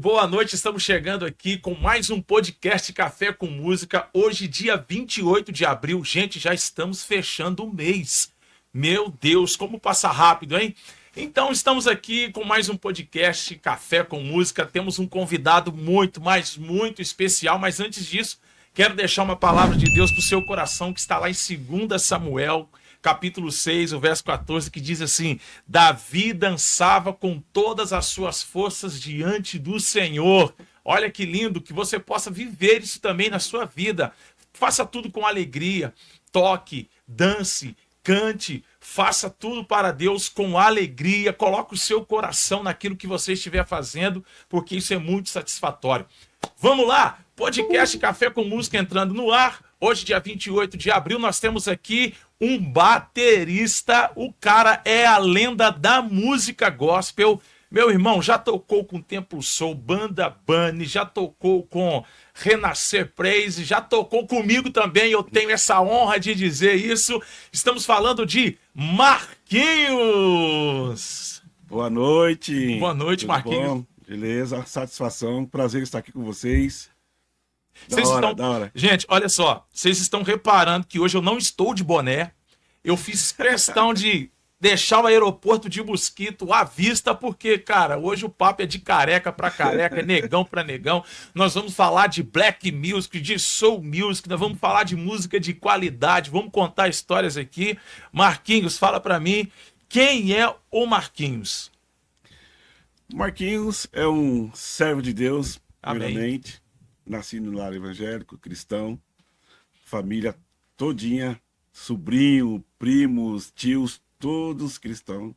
Boa noite, estamos chegando aqui com mais um podcast Café com Música, hoje dia 28 de abril, gente, já estamos fechando o mês, meu Deus, como passa rápido, hein? Então estamos aqui com mais um podcast Café com Música, temos um convidado muito especial, mas antes disso, quero deixar uma palavra de Deus para o seu coração que está lá em 2 Samuel, capítulo 6, o verso 14, que diz assim: Davi dançava com todas as suas forças diante do Senhor. Olha que lindo, que você possa viver isso também na sua vida. Faça tudo com alegria, toque, dance, cante, faça tudo para Deus com alegria, coloque o seu coração naquilo que você estiver fazendo, porque isso é muito satisfatório. Vamos lá, podcast Café com Música entrando no ar. Hoje, dia 28 de abril, nós temos aqui um baterista. O cara é a lenda da música gospel. Meu irmão, já tocou com Templo Soul, Banda Bunny, já tocou com Renascer Praise, já tocou comigo também. Eu tenho essa honra de dizer isso. Estamos falando de Marquinhos. Boa noite. Boa noite, tudo Marquinhos. Bom? Beleza, satisfação, prazer estar aqui com vocês. Da hora. Gente, olha só, vocês estão reparando que hoje eu não estou de boné. Eu fiz questão de deixar o aeroporto de Mosquito à vista, porque, cara, hoje o papo é de careca pra careca, é negão pra negão. Nós vamos falar de black music, de soul music, nós vamos falar de música de qualidade, vamos contar histórias aqui. Marquinhos, fala pra mim, quem é o Marquinhos? Marquinhos é um servo de Deus, primeiramente. Nasci no lar evangélico, cristão, família todinha, sobrinho, primos, tios, todos cristãos,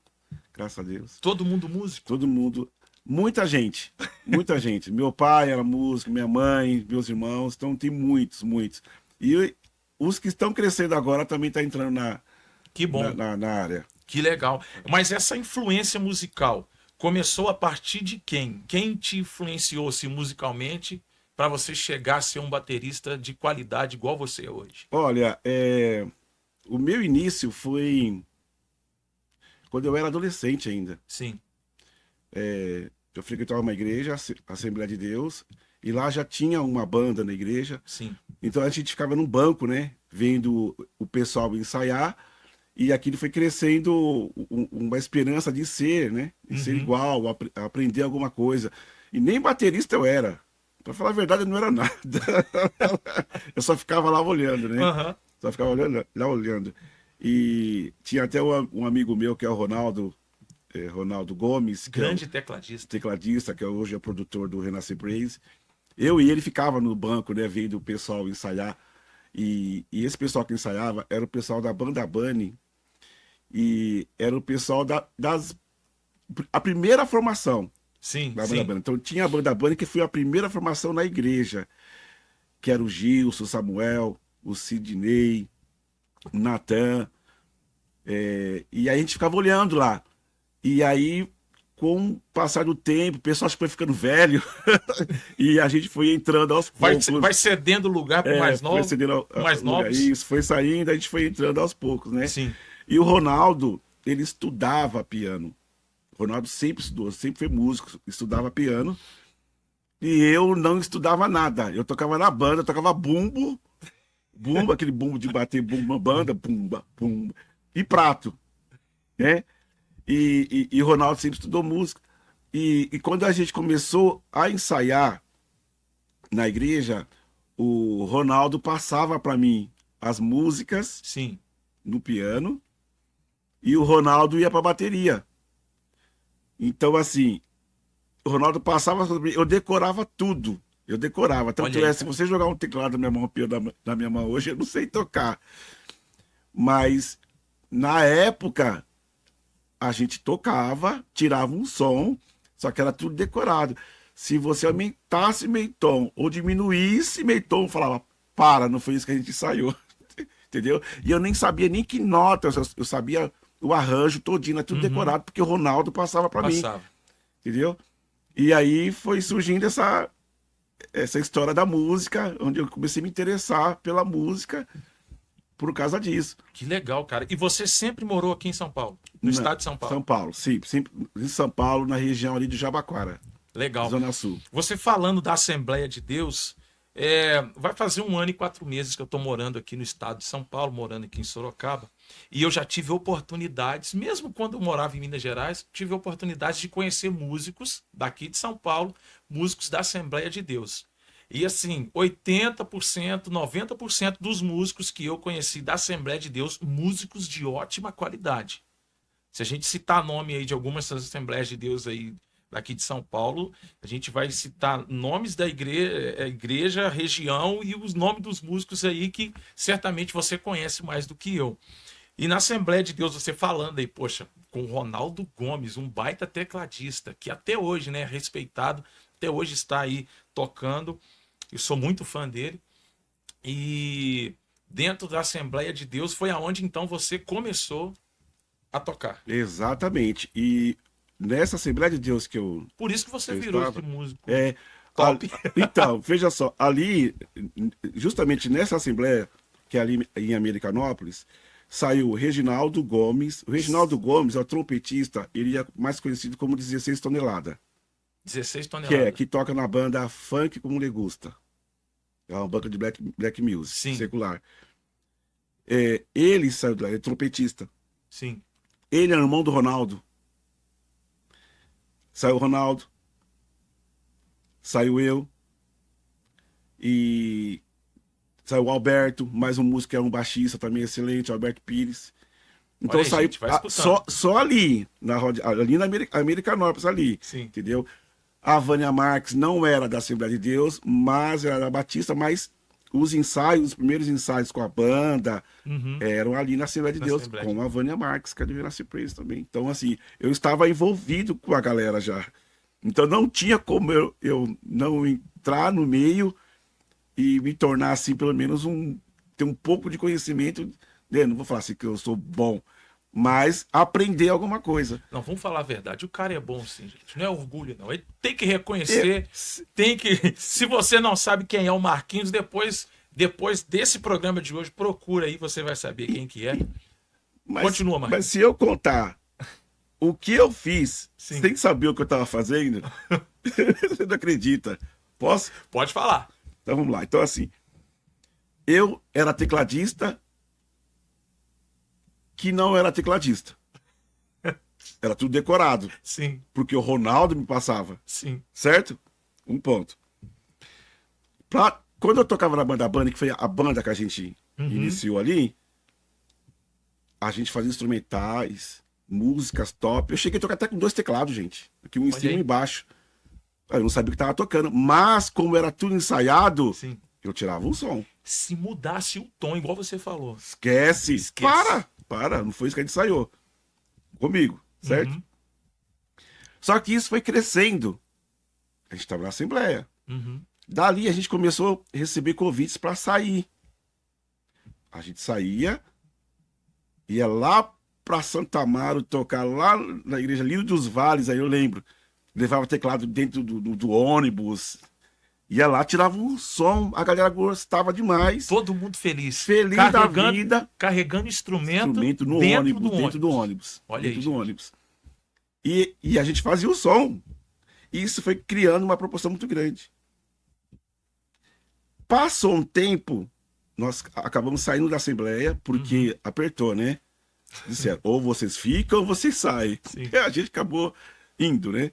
graças a Deus. Todo mundo músico? Todo mundo, muita gente. Meu pai era músico, minha mãe, meus irmãos, então tem muitos. E os que estão crescendo agora também estão entrando que bom. na área. Que legal. Mas essa influência musical começou a partir de quem? Quem te influenciou-se musicalmente para você chegar a ser um baterista de qualidade igual você é hoje? Olha, o meu início foi quando eu era adolescente ainda. Sim. Eu frequentava uma igreja, a Assembleia de Deus, e lá já tinha uma banda na igreja. Sim. Então a gente ficava num banco, né, vendo o pessoal ensaiar, e aquilo foi crescendo uma esperança de ser, né, de ser igual, aprender alguma coisa. E nem baterista eu era. Pra falar a verdade, eu não era nada. Eu só ficava lá olhando, né? Só ficava lá olhando. E tinha até um amigo meu, que é o Ronaldo Gomes. Grande tecladista. Tecladista, que hoje é produtor do Renascer Praise. Eu e ele ficava no banco, né, vendo o pessoal ensaiar. E esse pessoal que ensaiava era o pessoal da Banda Bunny. E era o pessoal a primeira formação. Sim, da sim. Banda Bunny. Então tinha a Banda Bunny, que foi a primeira formação na igreja, que era o Gilson, o Samuel, o Sidney, o Natan, e aí a gente ficava olhando lá. E aí, com o passar do tempo, o pessoal foi ficando velho, e a gente foi entrando aos poucos. Vai cedendo lugar para mais novos. Foi cedendo mais novos. Isso, foi saindo, a gente foi entrando aos poucos, né? Sim. E o Ronaldo, ele estudava piano. O Ronaldo sempre estudou, sempre foi músico, estudava piano. E eu não estudava nada. Eu tocava na banda, eu tocava bumbo, aquele bumbo de bater bumbo na banda, bumba, e prato, né? E o Ronaldo sempre estudou música. E quando a gente começou a ensaiar na igreja, o Ronaldo passava para mim as músicas Sim. no piano e o Ronaldo ia para bateria. Então, assim, o Ronaldo passava, eu decorava tudo. Eu decorava. Tanto Olha aí. é, se você jogar um teclado na minha mão, um piano na minha mão hoje, eu não sei tocar. Mas, na época, a gente tocava, tirava um som, só que era tudo decorado. Se você aumentasse meio tom ou diminuísse meio tom, eu falava, para, não foi isso que a gente ensaiou. Entendeu? E eu nem sabia nem que nota, eu sabia o arranjo todinho, tudo decorado, porque o Ronaldo passava para mim. Passava. Entendeu? E aí foi surgindo essa história da música, onde eu comecei a me interessar pela música por causa disso. Que legal, cara. E você sempre morou aqui em São Paulo, no estado de São Paulo? São Paulo, sim, sempre em São Paulo, na região ali de Jabaquara, Legal. Zona Sul. Você falando da Assembleia de Deus, vai fazer 1 ano e 4 meses que eu estou morando aqui no estado de São Paulo, morando aqui em Sorocaba, e eu já tive oportunidades, mesmo quando eu morava em Minas Gerais, tive oportunidades de conhecer músicos daqui de São Paulo, músicos da Assembleia de Deus. E assim, 80%, 90% dos músicos que eu conheci da Assembleia de Deus, músicos de ótima qualidade. Se a gente citar nome aí de algumas Assembleias de Deus aí daqui de São Paulo, a gente vai citar nomes da igreja, região e os nomes dos músicos aí que certamente você conhece mais do que eu. E na Assembleia de Deus, você falando aí, poxa, com o Ronaldo Gomes, um baita tecladista, que até hoje, né, respeitado, até hoje está aí tocando. Eu sou muito fã dele. E dentro da Assembleia de Deus foi aonde então você começou a tocar. Exatamente. E nessa Assembleia de Deus Por isso que você eu virou estava, esse músico é, top. então, veja só, ali, justamente nessa Assembleia, que é ali em Americanópolis, saiu o Reginaldo Gomes. O Reginaldo Gomes é o trompetista, ele é mais conhecido como 16 tonelada, 16 que toneladas. que toca na banda Funk Como Le Gusta. É uma banca de black music, Sim, secular. Ele saiu ele é trompetista. sim. Ele é irmão do Ronaldo. Saiu o Ronaldo, saiu eu e saiu o Alberto, mais um músico que é um baixista também excelente, Alberto Pires. Olha Então aí, saiu gente, vai escutando. só ali, ali na Americanópolis, ali, Sim. entendeu? A Vânia Marques não era da Assembleia de Deus, mas era da Batista, mas os ensaios, os primeiros ensaios com a banda Uhum. eram ali na Assembleia de Na Deus, Assembleia. com a Vânia Marques, que é de Venance Praise também. Então, assim, eu estava envolvido com a galera já. Então não tinha como eu não entrar no meio e me tornar, assim, pelo menos ter um pouco de conhecimento, né? Não vou falar assim que eu sou bom, mas aprender alguma coisa. Não, vamos falar a verdade. O cara é bom sim, gente. Não é orgulho, não. Ele tem que É, reconhecer, tem que. Se você não sabe quem é o Marquinhos, depois desse programa de hoje, procura aí, você vai saber quem que é. Continua, mas Marquinhos. se eu contar o que eu fiz Sim. sem saber o que eu estava fazendo, você não acredita. Posso? Pode falar. Então vamos lá. Então, assim, eu era tecladista que não era tecladista. Era tudo decorado, Sim, porque o Ronaldo me passava, sim. certo? Um ponto. Quando eu tocava na banda Banda, que foi a banda que a gente iniciou ali, a gente fazia instrumentais, músicas top. Eu cheguei a tocar até com 2 teclados, gente. Aqui um em Olha cima e aí. um embaixo. Eu não sabia o que tava tocando. Mas, como era tudo ensaiado, Sim. eu tirava um som. Se mudasse o tom, igual você falou. Esquece. Esquece. Para. Não foi isso que a gente ensaiou. Comigo, certo? Uhum. Só que isso foi crescendo. A gente estava na Assembleia. Uhum. Dali a gente começou a receber convites para sair. A gente saía, ia lá para Santa Amaro tocar lá na igreja Lírio dos Vales, aí eu lembro. Levava teclado dentro do ônibus. Ia lá, tirava um som, a galera gostava demais. Todo mundo feliz. Feliz da vida. Carregando instrumento No dentro ônibus, do dentro do ônibus. Olha dentro aí, do gente. ônibus. E a gente fazia o som. E isso foi criando uma proporção muito grande. Passou um tempo, nós acabamos saindo da Assembleia, porque apertou, né? Disseram, ou vocês ficam ou vocês saem. Sim. E a gente acabou indo, né?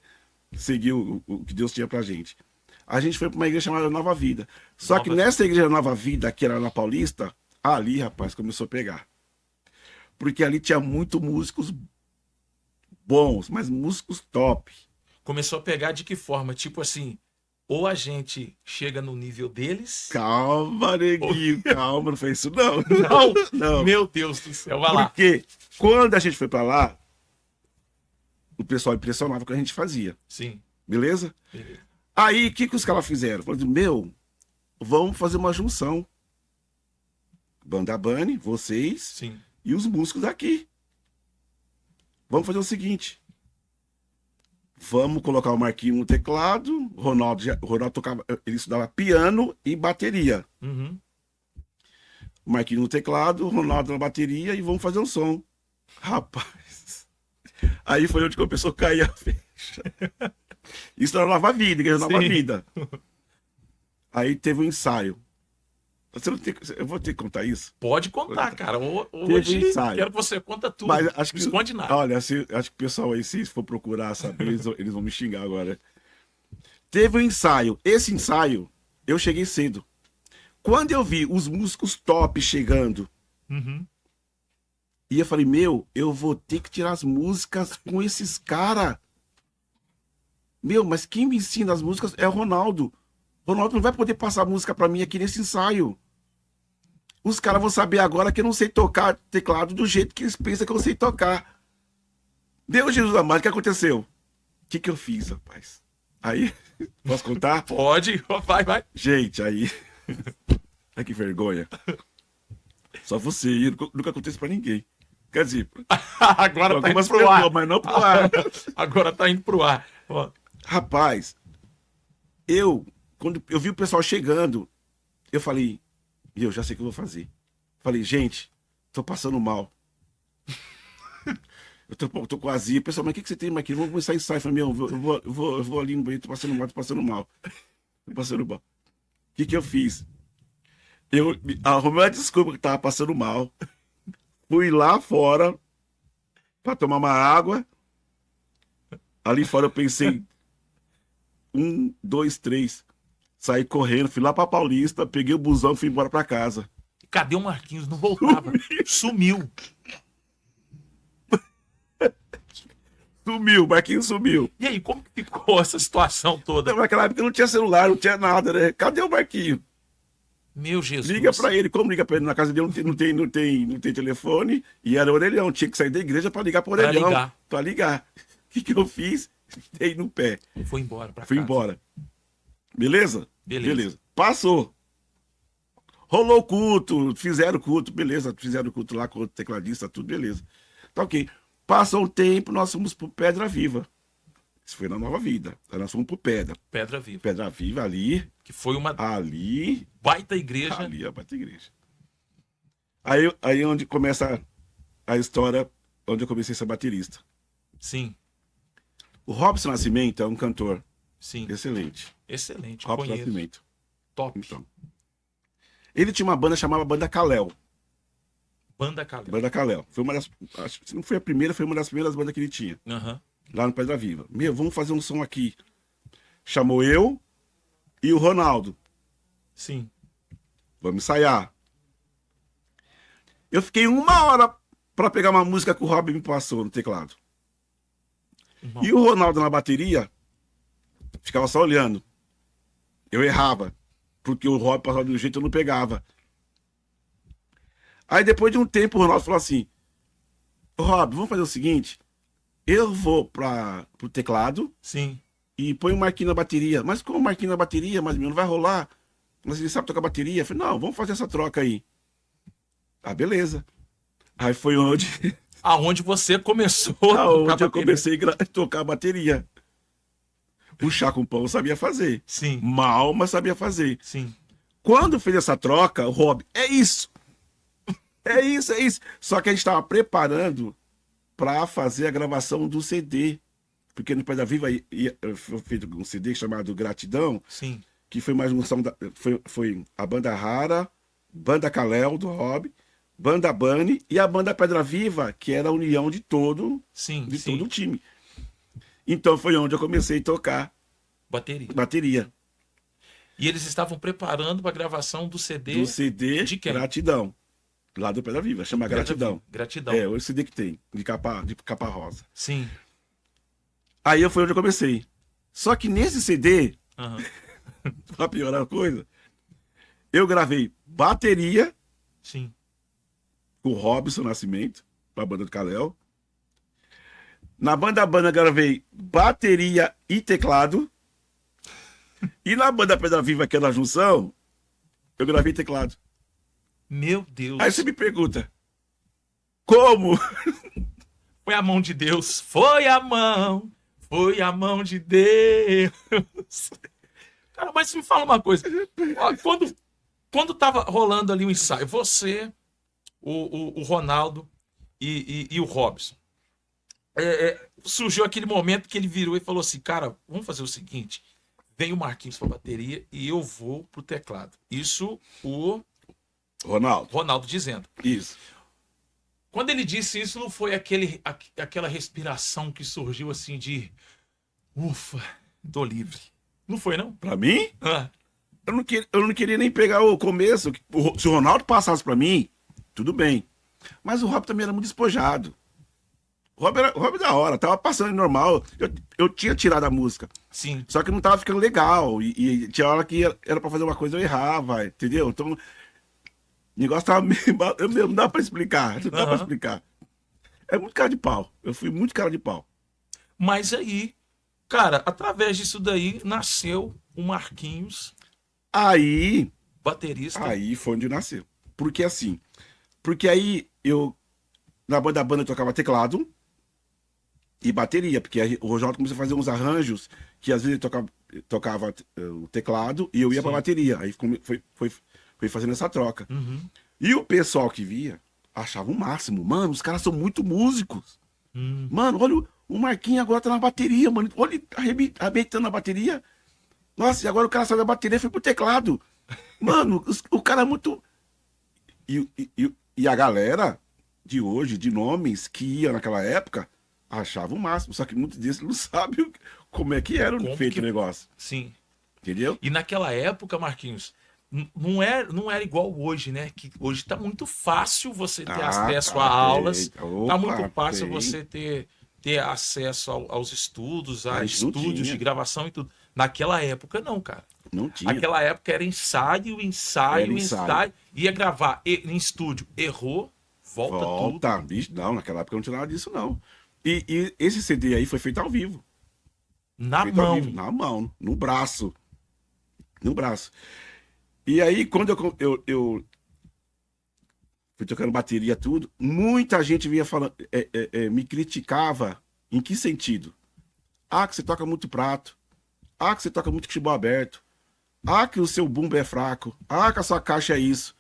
Seguiu o que Deus tinha pra gente. a gente foi para uma igreja chamada Nova Vida. Só que nessa igreja Nova Vida, que era na Paulista, ali, rapaz, começou a pegar. Porque ali tinha muito músicos bons, mas músicos top. Começou a pegar de que forma? Tipo assim, ou a gente chega no nível deles... Calma, neguinho, calma, não foi isso não. Não, Não. meu Deus do céu, vai lá. Porque quando a gente foi para lá, o pessoal impressionava o que a gente fazia. Sim, Beleza? beleza. Aí, o que os caras fizeram? Falaram, meu, vamos fazer uma junção. Banda Bunny, vocês Sim. e os músicos daqui. Vamos fazer o seguinte. Vamos colocar o Marquinhos no teclado. O Ronaldo tocava, ele estudava piano e bateria. Uhum. O Marquinhos no teclado, o Ronaldo na bateria e vamos fazer um som. Rapaz. Aí foi onde começou a cair a ficha. Isso era Nova Vida, igreja Nova Sim. Vida. Aí teve um ensaio. Você não tem, eu vou ter que contar isso? Pode contar, cara. Teve Hoje ensaio. quero que você conta tudo. Mas acho que Não esconde nada. Olha, acho que o pessoal aí, se for procurar saber, eles vão me xingar agora. Teve um ensaio. Esse ensaio, eu cheguei cedo. Quando eu vi os músicos top chegando, Uhum. e eu falei, meu, eu vou ter que tirar as músicas com esses caras. Meu, mas quem me ensina as músicas é o Ronaldo. O Ronaldo não vai poder passar música pra mim aqui nesse ensaio. Os caras vão saber agora que eu não sei tocar teclado do jeito que eles pensam que eu sei tocar. Deus Jesus amado, o que aconteceu? O que eu fiz, rapaz? Aí, posso contar? Pode, vai. Gente, aí... Ai, que vergonha. Só você, e nunca acontece pra ninguém. Quer dizer, Agora tá indo algumas pro ar. pessoas, mas não pro ar. Agora tá indo pro ar. Ó, Rapaz, quando eu vi o pessoal chegando, eu falei, eu já sei o que eu vou fazer. Falei, gente, tô passando mal. Eu tô com azia. O pessoal, mas o que você tem, Marquinhos? Vamos começar a ensaiar. Eu falei, meu, eu vou ali no banheiro, tô passando mal. Tô passando mal. O que eu fiz? Eu arrumei uma desculpa que tava passando mal. Fui lá fora pra tomar uma água. Ali fora eu pensei, 1, 2, 3. Saí correndo, fui lá pra Paulista, peguei o busão e fui embora pra casa. cadê o Marquinhos? Não voltava. Sumiu. Sumiu, o Marquinhos sumiu. E aí, como que ficou essa situação toda? Naquela época não tinha celular, não tinha nada, né? Cadê o Marquinhos? Meu Jesus. Liga pra ele. Como liga pra ele? Na casa dele não tem telefone. E era orelhão. Tinha que sair da igreja pra ligar pro orelhão. Pra ligar. O que eu fiz? Dei no pé. Foi embora pra Fui casa. embora. Beleza? Beleza. Passou. Rolou o culto, fizeram o culto, beleza. Fizeram o culto lá com o tecladista, tudo beleza. Tá ok. Passou um tempo, nós fomos pro Pedra Viva. Isso foi na Nova Vida. Aí nós fomos pro Pedra. Pedra Viva. Pedra Viva ali. Que foi uma Ali. baita igreja. Ali, a baita igreja. Aí onde começa a história, onde eu comecei a ser baterista. Sim, O Robson Nascimento é um cantor sim. excelente. Excelente. Robson Conheço. Nascimento. Top. Então. Ele tinha uma banda chamada Banda Caléu. Banda Calil. Banda Caléu. Foi uma das. Acho que se não foi a primeira, foi uma das primeiras bandas que ele tinha. Aham. Lá no Pedra Viva. Meu, vamos fazer um som aqui. Chamou eu e o Ronaldo. Sim. Vamos ensaiar. Eu fiquei 1 hora pra pegar uma música que o Rob me passou no teclado. E o Ronaldo na bateria ficava só olhando. Eu errava. Porque o Rob passava de um jeito e eu não pegava. Aí depois de um tempo o Ronaldo falou assim: Rob, vamos fazer o seguinte. Eu vou pro teclado Sim. e põe o Marquinhos na bateria. Mas como o Marquinhos na bateria, mas meu, não vai rolar. Mas ele sabe tocar bateria. Eu falei, não, vamos fazer essa troca aí. Ah, beleza. Aí foi onde, Aonde você começou a tocar onde eu bateria. comecei a tocar bateria. O chá com pão eu sabia fazer. Sim, Mal, mas sabia fazer. sim. Quando fez essa troca, o Rob, é isso. É isso, é isso. Só que a gente estava preparando para fazer a gravação do CD. Porque no Pedra Viva foi feito um CD chamado Gratidão, Sim. que foi uma junção foi a banda Rara, banda Caléu do Rob, banda Bunny e a banda Pedra Viva, que era a união de todo Sim, todo o time. Então foi onde eu comecei a tocar Bateria. bateria. E eles estavam preparando para a gravação do CD Do CD de quem? Gratidão. Lá do Pedra Viva, chama Gratidão. Gratidão. É, o CD que tem, de capa rosa. Sim. Aí foi onde eu comecei. Só que nesse CD, Aham. pra piorar a coisa, eu gravei bateria Sim. com o Robson Nascimento, pra banda do Kalel. Na banda gravei bateria e teclado. E na banda Pedra Viva, aquela junção, eu gravei teclado. Meu Deus. Aí você me pergunta, como? Foi a mão de Deus. Foi a mão de Deus. Cara, mas me fala uma coisa. Ó, quando tava rolando ali o ensaio, você, o Ronaldo e o Robson, surgiu aquele momento que ele virou e falou assim, cara, vamos fazer o seguinte, vem o Marquinhos pra bateria e eu vou pro teclado. Isso o Ronaldo dizendo. Isso. Quando ele disse isso, não foi aquela respiração que surgiu assim de ufa, tô livre. Não foi, não? Pra mim, Ah, eu não queria nem pegar o começo. Se o Ronaldo passasse pra mim, tudo bem. Mas o Rob também era muito despojado. O Rob era da hora, tava passando normal. Eu tinha tirado a música. sim. Só que não tava ficando legal. E tinha hora que era pra fazer uma coisa, eu errava, entendeu? Então, o negócio tava meio. Não dá pra explicar. Não dá pra Aham. explicar. É muito cara de pau. Eu fui muito cara de pau. Mas aí, cara, através disso daí, nasceu o Marquinhos, Aí baterista. foi onde nasceu. Porque assim. Porque aí na banda eu tocava teclado e bateria. Porque aí o Rojaldo começou a fazer uns arranjos que às vezes ele tocava o teclado e eu ia pra Sim. bateria. Aí foi fazendo essa troca. Uhum. E o pessoal que via achava o máximo. Mano, os caras são muito músicos. Hum. Mano, olha o Marquinhos agora tá na bateria, mano. Olha ele arrebentando na bateria. Nossa, e agora o cara saiu da bateria e foi pro teclado. Mano, o cara é muito. E a galera de hoje, de nomes que ia naquela época, achava o máximo. Só que muitos deles não sabem como é que era Como feito que- o negócio. Sim. Entendeu? E naquela época, Marquinhos, não era igual hoje, né? Que hoje tá muito fácil você ter acesso a aulas, tem. tá Opa, muito fácil tem. você ter acesso aos estudos, a A gente não estúdios tinha. de gravação e tudo. Naquela época, não, cara. Não tinha. Aquela época era ensaio, Era ensaio, ensaio. ensaio. Ia gravar em estúdio, errou, volta tudo. Volta, bicho, não, naquela época não tinha nada disso, não. E esse CD aí foi feito ao vivo. Na Feito ao mão. vivo, na mão, no braço. No braço. E aí, quando eu fui tocando bateria tudo, muita gente vinha falando, me criticava. Em que sentido? Ah, que você toca muito prato. Ah, que você toca muito cachimbo aberto. Ah, que o seu bumbo é fraco. Ah, que a sua caixa é isso.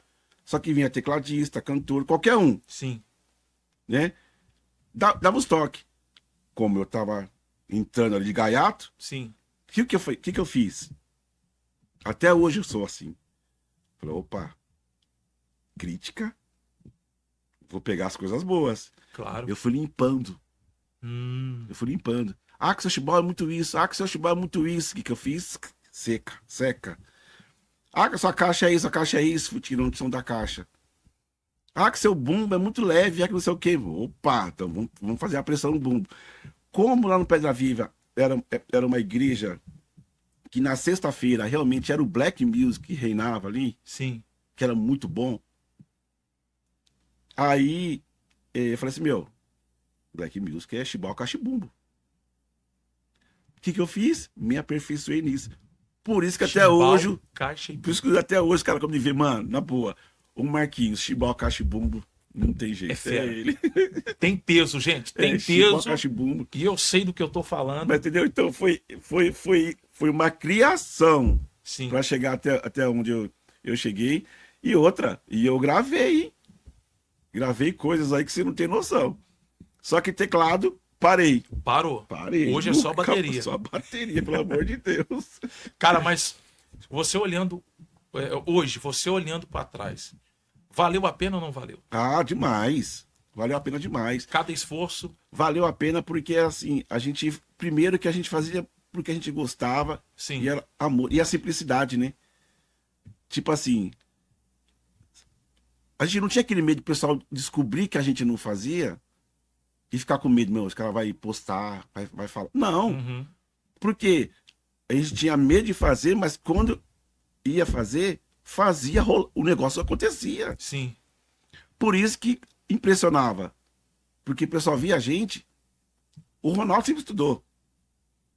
Só que vinha tecladista, cantor, qualquer um, Sim. né? Dava os toques. Como eu tava entrando ali de gaiato, Sim. o que eu fiz? Até hoje eu sou assim. Falei, opa, crítica, vou pegar as coisas boas. Claro. Eu fui limpando. Eu fui limpando. Ah, que seu chibal é muito isso. Ah, que seu chibal é muito isso. O que eu fiz? Seca. Ah, que a sua caixa é isso, a caixa é isso. Fui tirando o som da caixa. Ah, que seu bumbo é muito leve, é que não sei o quê. Opa, então vamos fazer a pressão no bumbo. Como lá no Pedra Viva era uma igreja que na sexta-feira realmente era o black music que reinava ali, Sim. que era muito bom. Aí eu falei assim, meu, black music é chibal cachibumbo. O que eu fiz? Me aperfeiçoei nisso. Por isso que até Chimbal, hoje, caixa e por isso que até hoje, cara, como me vê, mano, na boa, o Marquinhos, chibal cachibumbo, não tem jeito, É fera. ele. Tem peso, gente. Tem Chibal peso. cachibumbo. E eu sei do que eu tô falando. Mas entendeu? Então foi uma criação Sim. para chegar até onde eu cheguei. E outra, e eu gravei, hein? Gravei coisas aí que você não tem noção. Só que teclado, parei. Parou. Parei. Hoje é só Nunca- bateria. Só bateria, pelo amor de Deus. Cara, mas você olhando hoje, você olhando pra trás, valeu a pena ou não valeu? Ah, demais. Valeu a pena demais. Cada esforço, Valeu a pena porque, assim, primeiro que a gente fazia porque a gente gostava, sim. e era amor, e a simplicidade, né? tipo assim, a gente não tinha aquele medo do pessoal descobrir que a gente não fazia e ficar com medo, meu, os caras vai postar, vai falar. Não, Uhum. porque a gente tinha medo de fazer, mas quando ia fazer, o negócio acontecia. Sim. Por isso que impressionava. Porque o pessoal via a gente, o Ronaldo sempre estudou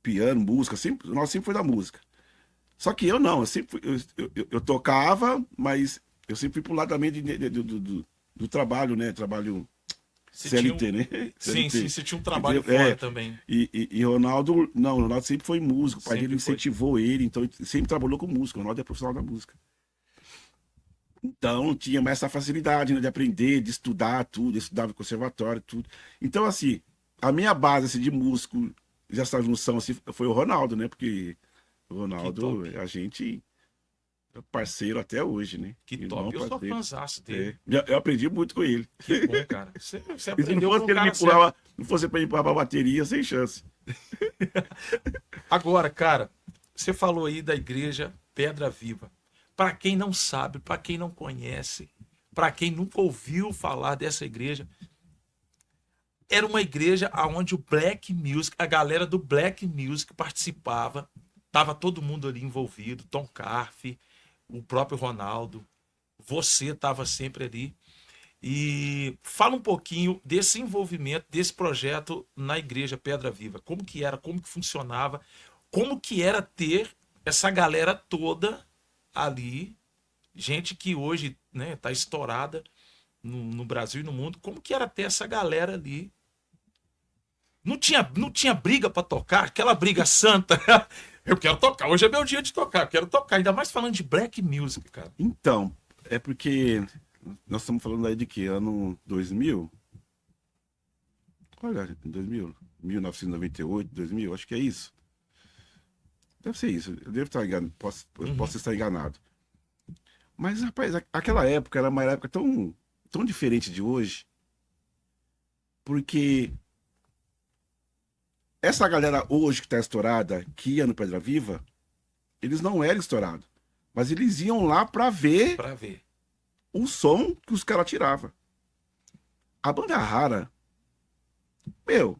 piano, música, sempre, nós sempre foi da música. Só que eu não, eu sempre eu tocava, mas eu sempre fui pro lado também do trabalho, né? Trabalho Você tinha CLT, né? Sim, sim, CLT. você tinha um trabalho É, fora também. e Ronaldo, não, o Ronaldo sempre foi músico, o pai dele Sempre foi. incentivou ele, então ele sempre trabalhou com música, o Ronaldo é profissional da música. Então tinha mais essa facilidade, né, de aprender, de estudar tudo, eu estudava no conservatório, tudo. Então, assim, a minha base assim, de músico, essa junção assim, foi o Ronaldo, né? Porque o Que Ronaldo, top. a gente é parceiro até hoje, né? Que Irmão top. Eu sou parceiro. fãzaço É. dele. Eu aprendi muito com ele. Que bom, cara. Você E se não aprendeu com fosse o que ele me cara certo. empurrava, não fosse para empurrar pra bateria, sem chance. Agora, cara, você falou aí da igreja Pedra Viva. Para quem não sabe, para quem não conhece, para quem nunca ouviu falar dessa igreja, era uma igreja onde o Black Music, a galera do Black Music participava. Tava todo mundo ali envolvido, Tom Carf, o próprio Ronaldo, você estava sempre ali. E fala um pouquinho desse envolvimento, desse projeto na Igreja Pedra Viva. Como que era, como que funcionava, como que era ter essa galera toda ali, gente que hoje, né, tá estourada no Brasil e no mundo. Como que era ter essa galera ali? Não tinha briga para tocar, aquela briga santa. Eu quero tocar, hoje é meu dia de tocar, eu quero tocar. Ainda mais falando de black music, cara. Então, é porque nós estamos falando aí de que? Ano 2000? Olha, 2000, 1998, 2000, acho que é isso. Deve ser isso, eu devo estar enganado, posso estar enganado. Mas, rapaz, aquela época era uma época tão diferente de hoje, porque essa galera hoje que tá estourada, que ia no Pedra Viva, eles não eram estourados. Mas eles iam lá pra ver Pra ver. o som que os caras tiravam. A banda rara, meu,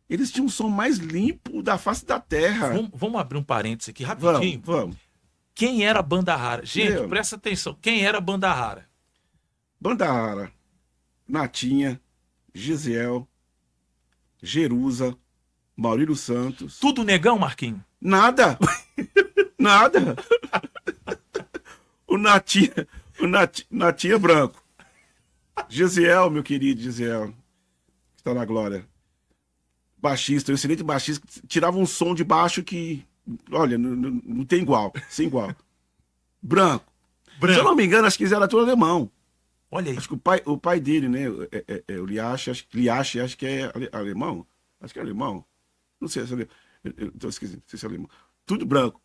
eles tinham um som mais limpo da face da terra. Vamos abrir um parênteses aqui Vamos, rapidinho. vamos. Quem era a banda rara? Gente, Meu, presta atenção. Quem era a banda rara? banda rara, Natinha, Gisiel, Jerusa, Maurílio Santos. Tudo negão, Marquinho? Nada, nada. O Natinha, Natinha branco. Gisiel, meu querido Gisiel, que está na glória. Baixista, um excelente baixista, tirava um som de baixo que, olha, não tem igual, sem igual. Branco. Se eu não me engano, acho que eles eram tudo alemão. Olha aí. Acho que o pai dele, né, o Liache, acho que é alemão. Acho que é alemão. Não sei se é alemão. Eu tô esquecendo, não sei se é alemão. Tudo branco.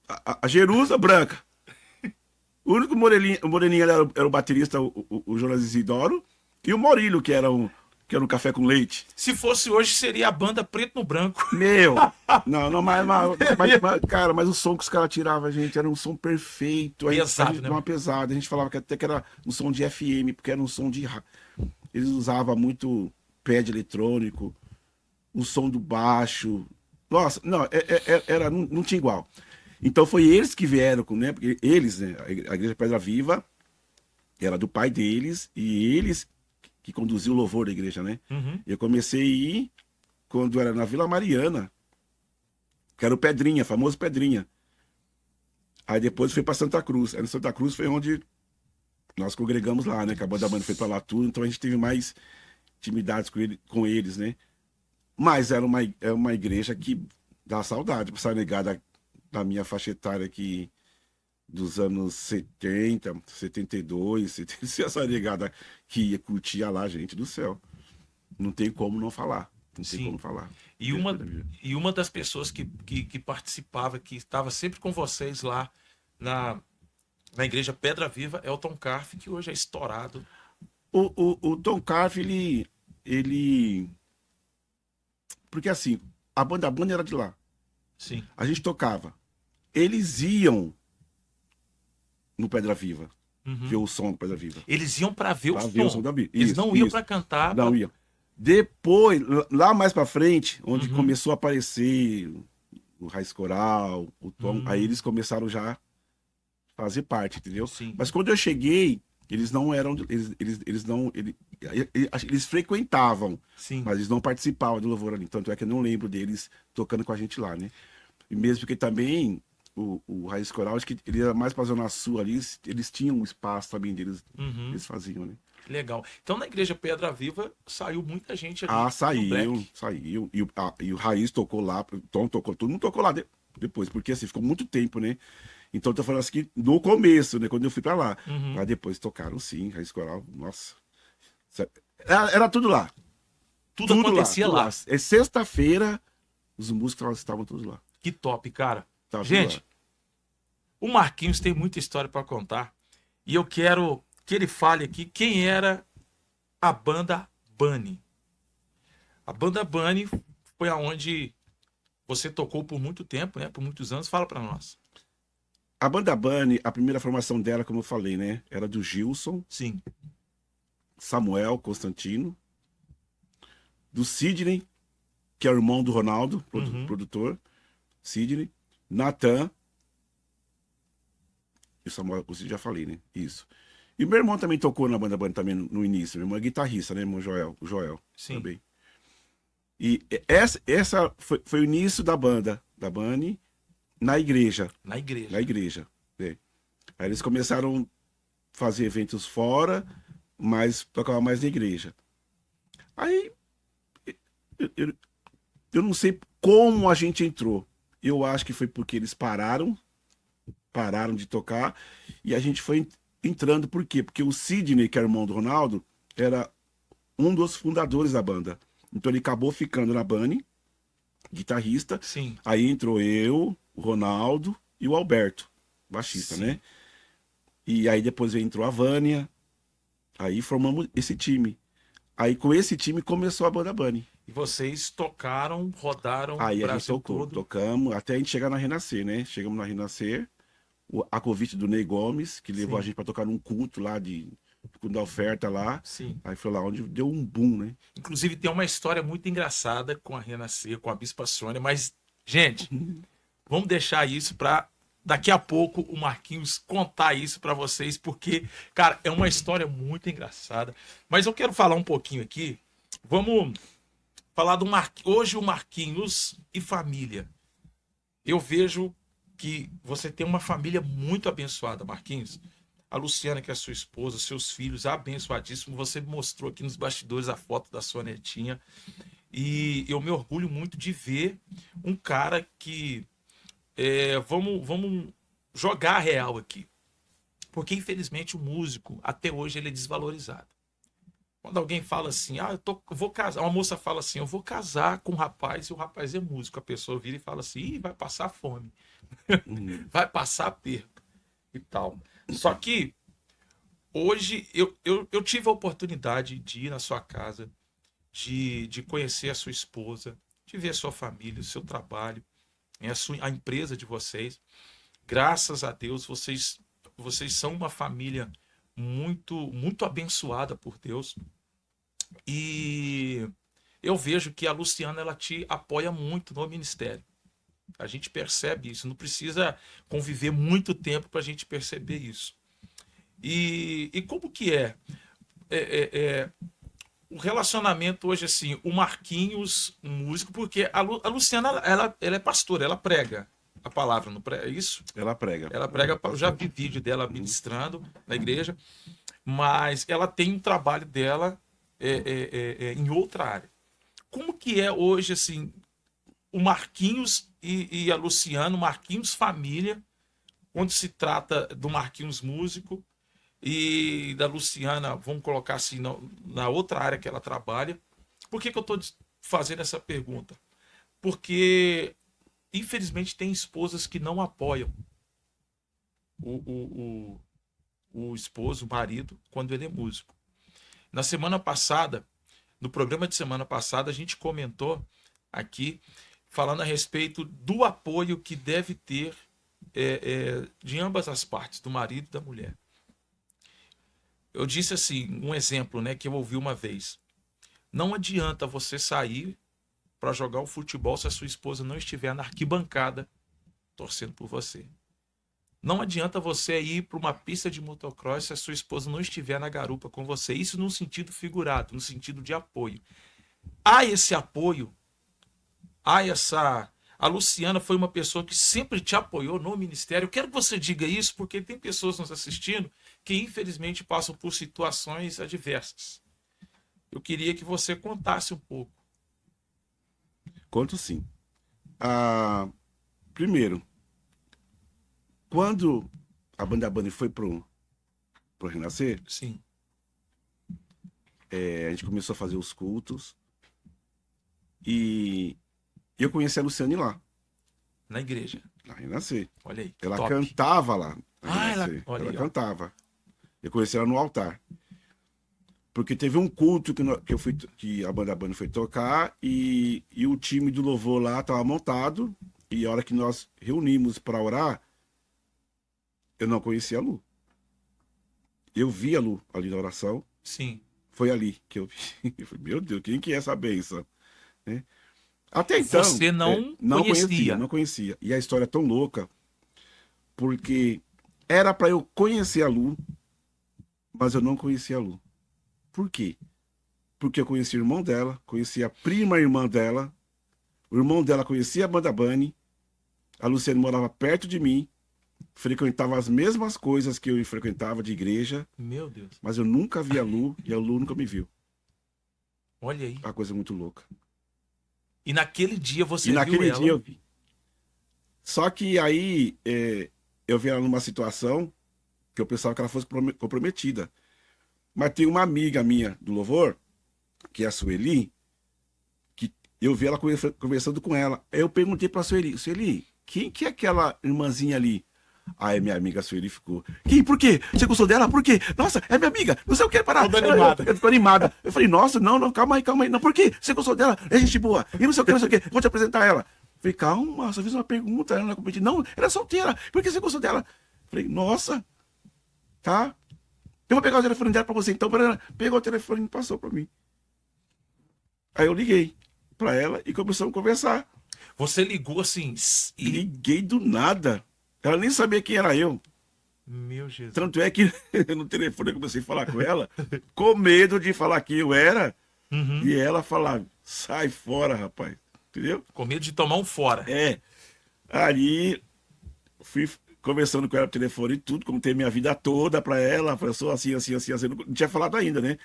A Jerusa, branca. O único moreninho era o baterista, o Jonas Isidoro, e o Maurílio, que era um café com leite. Se fosse hoje, seria a banda Preto no Branco. Meu! Não, cara, mas o som que os caras tiravam, gente, era um som perfeito. Pesado, né? Uma pesada. A gente falava que até que era um som de FM, porque era um som de. Eles usavam muito pad eletrônico, o som do baixo. Nossa, não, não tinha igual. Então foi eles que vieram, né? Porque eles, né? A Igreja Pedra Viva era do pai deles e eles que conduziu o louvor da igreja, né? Uhum. Eu comecei a ir quando era na Vila Mariana, que era o Pedrinha, famoso Pedrinha. Aí depois fui para Santa Cruz. Aí no Santa Cruz foi onde nós congregamos lá, né? Que a banda foi para lá tudo, então a gente teve mais intimidades com eles, né? Mas era uma igreja que dá saudade, para essa negada da minha faixa etária aqui dos anos 70, 72, essa negada que ia curtir lá, gente do céu. Não tem como não falar. Não tem como falar. E uma das pessoas que participava, que estava sempre com vocês lá na Igreja Pedra Viva, é o Tom Carf, que hoje é estourado. O Tom Carf, ele. Porque assim, a banda era de lá. Sim. A gente tocava. Eles iam no Pedra Viva. Ver Uhum. o som do Pedra Viva. Eles iam para ver o Pra ver o som som. da Bíblia. Eles Isso, não iam isso. para cantar. Não ia. Depois, lá mais pra frente, onde Uhum. começou a aparecer o Raiz Coral, o Tom, aí eles começaram já a fazer parte, entendeu? Sim. Mas quando eu cheguei, eles não eram, eles não, eles frequentavam, Sim. mas eles não participavam do louvor ali. Tanto é que eu não lembro deles tocando com a gente lá, né? E mesmo porque também o Raiz Coral, acho que ele era mais pra Zona Sul ali, eles tinham um espaço também deles, Uhum. eles faziam, né? Legal. Então, na Igreja Pedra Viva, saiu muita gente ali Ah, do saiu, Black. saiu. E o Raiz tocou lá, o Tom tocou, todo mundo tocou lá depois, porque assim, ficou muito tempo, né? Então, eu tô falando assim, que no começo, né? Quando eu fui pra lá. Uhum. Mas depois tocaram sim, Raiz Coral, nossa. Era tudo lá, Tudo tudo lá, acontecia tudo lá. lá. É sexta-feira, os músicos estavam todos lá. Que top, cara. Estavam tudo lá. Gente, o Marquinhos tem muita história para contar. E eu quero que ele fale aqui quem era a banda Bunny. A banda Bunny foi aonde você tocou por muito tempo, né? Por muitos anos. Fala para nós. A banda Bunny, a primeira formação dela, como eu falei, né? Era do Gilson, Sim. Samuel, Constantino, do Sidney, que é o irmão do Ronaldo, Uhum. produtor. Sidney, Natan e o Samuel, eu já falei, né? Isso. E meu irmão também tocou na banda também no início. Meu irmão é guitarrista, né? Meu Joel, o Joel Sim. também. E essa foi o início da banda, da Bunny, na igreja. Na Na igreja. igreja. Né? Aí eles começaram a fazer eventos fora, mas tocavam mais na igreja. Aí eu, eu não sei como a gente entrou. Eu acho que foi porque eles pararam de tocar e a gente foi entrando. Por quê? Porque o Sidney, que é irmão do Ronaldo, era um dos fundadores da banda. Então ele acabou ficando na Bunny, guitarrista. Sim. Aí entrou eu, o Ronaldo e o Alberto, baixista, Sim. né? E aí depois entrou a Vânia. Aí formamos esse time. Aí com esse time começou a banda Bunny. E vocês tocaram, rodaram o Aí a gente Brasil tocou, todo. tocamos, até a gente chegar na Renascer, né? Chegamos na Renascer, a convite do Ney Gomes, que levou a Sim. gente para tocar num culto lá da oferta lá. Sim. Aí foi lá onde deu um boom, né? Inclusive tem uma história muito engraçada com a Renascer, com a Bispa Sônia, mas, gente, vamos deixar isso para daqui a pouco o Marquinhos contar isso para vocês, porque, cara, é uma história muito engraçada. Mas eu quero falar um pouquinho aqui. Vamos falar do hoje o Marquinhos e família. Eu vejo que você tem uma família muito abençoada, Marquinhos. A Luciana, que é sua esposa, seus filhos, abençoadíssimo. Você mostrou aqui nos bastidores a foto da sua netinha. E eu me orgulho muito de ver um cara que. Vamos jogar a real aqui. Porque, infelizmente, o músico, até hoje, ele é desvalorizado. Quando alguém fala assim, eu vou casar, uma moça fala assim, eu vou casar com um rapaz e o rapaz é músico. A pessoa vira e fala assim, ih, vai passar fome, Uhum. vai passar aperto e tal. Só que hoje eu tive a oportunidade de ir na sua casa, de conhecer a sua esposa, de ver a sua família, o seu trabalho, a empresa de vocês. Graças a Deus, vocês são uma família muito abençoada por Deus. E eu vejo que a Luciana ela te apoia muito no ministério. A gente percebe isso, não precisa conviver muito tempo para a gente perceber isso. E como que é, é o relacionamento hoje assim, o Marquinhos, um músico, porque a Luciana ela é pastora, ela prega a palavra, não prega, é isso? Ela prega. Ela prega, eu já Pastor. vi vídeo dela Uhum. ministrando na igreja, mas ela tem um trabalho dela em outra área. Como que é hoje assim o Marquinhos e a Luciana, o Marquinhos família, quando se trata do Marquinhos músico e da Luciana, vamos colocar assim, na outra área que ela trabalha. Por que eu estou fazendo essa pergunta? Porque, infelizmente, tem esposas que não apoiam o, o, o esposo, o marido, quando ele é músico. Na semana passada, no programa de semana passada, a gente comentou aqui, falando a respeito do apoio que deve ter de ambas as partes, do marido e da mulher. Eu disse assim, um exemplo, né, que eu ouvi uma vez. Não adianta você sair para jogar o futebol se a sua esposa não estiver na arquibancada torcendo por você. Não adianta você ir para uma pista de motocross se a sua esposa não estiver na garupa com você. Isso num sentido figurado, no sentido de apoio. Há esse apoio, A Luciana foi uma pessoa que sempre te apoiou no ministério. Eu quero que você diga isso, porque tem pessoas nos assistindo que infelizmente passam por situações adversas. Eu queria que você contasse um pouco. Conto sim. Primeiro, quando a Banda Bunny foi pro Renascer, Sim. a gente começou a fazer os cultos e eu conheci a Luciane lá, Na igreja. na Renascer. Olha aí. Ela top. cantava lá. Olha Ela aí, ó. cantava. Eu conheci ela no altar. Porque teve um culto que a Banda Bunny foi tocar e o time do louvor lá estava montado. E a hora que nós reunimos para orar, eu não conhecia a Lu. Eu vi a Lu ali na oração. Sim. Foi ali que eu vi. Eu falei, meu Deus, quem que é essa bênção? Né? Até então. Você não conhecia. Não conhecia. E a história é tão louca, porque era para eu conhecer a Lu, mas eu não conhecia a Lu. Por quê? Porque eu conhecia o irmão dela, conhecia a prima irmã dela, o irmão dela conhecia a Banda Bunny, a Luciane morava perto de mim, frequentava as mesmas coisas que eu frequentava de igreja. Meu Deus. Mas eu nunca vi a Lu e a Lu nunca me viu. Olha aí. Uma coisa muito louca. E naquele dia você E viu naquele ela? dia eu vi. Só que aí eu vi ela numa situação que eu pensava que ela fosse comprometida. Mas tem uma amiga minha do louvor, que é a Sueli, que eu vi ela conversando com ela. Aí eu perguntei pra Sueli, quem que é aquela irmãzinha ali? Aí minha amiga Sueli ficou, por quê? Você gostou dela? Por quê? Nossa, é minha amiga, não sei o que, parar. Toda animada. Eu ficou animada. Eu falei, nossa, não, calma aí. Não, por quê? Você gostou dela? É gente boa. E não sei o que, vou te apresentar ela. Eu falei, calma, só fiz uma pergunta, ela não é competente. Não, ela é solteira, por que você gostou dela? Eu falei, nossa, tá. Eu vou pegar o telefone dela pra você, então. Pegou o telefone e passou pra mim. Aí eu liguei pra ela e começamos a conversar. Você ligou assim e... Liguei do nada. Ela nem sabia quem era eu. Meu Jesus. Tanto é que no telefone eu comecei a falar com ela, com medo de falar quem eu era, e ela falar, sai fora, rapaz. Entendeu? Com medo de tomar um fora. Aí fui conversando com ela no telefone e tudo, contei minha vida toda pra ela, eu sou assim, não tinha falado ainda, né?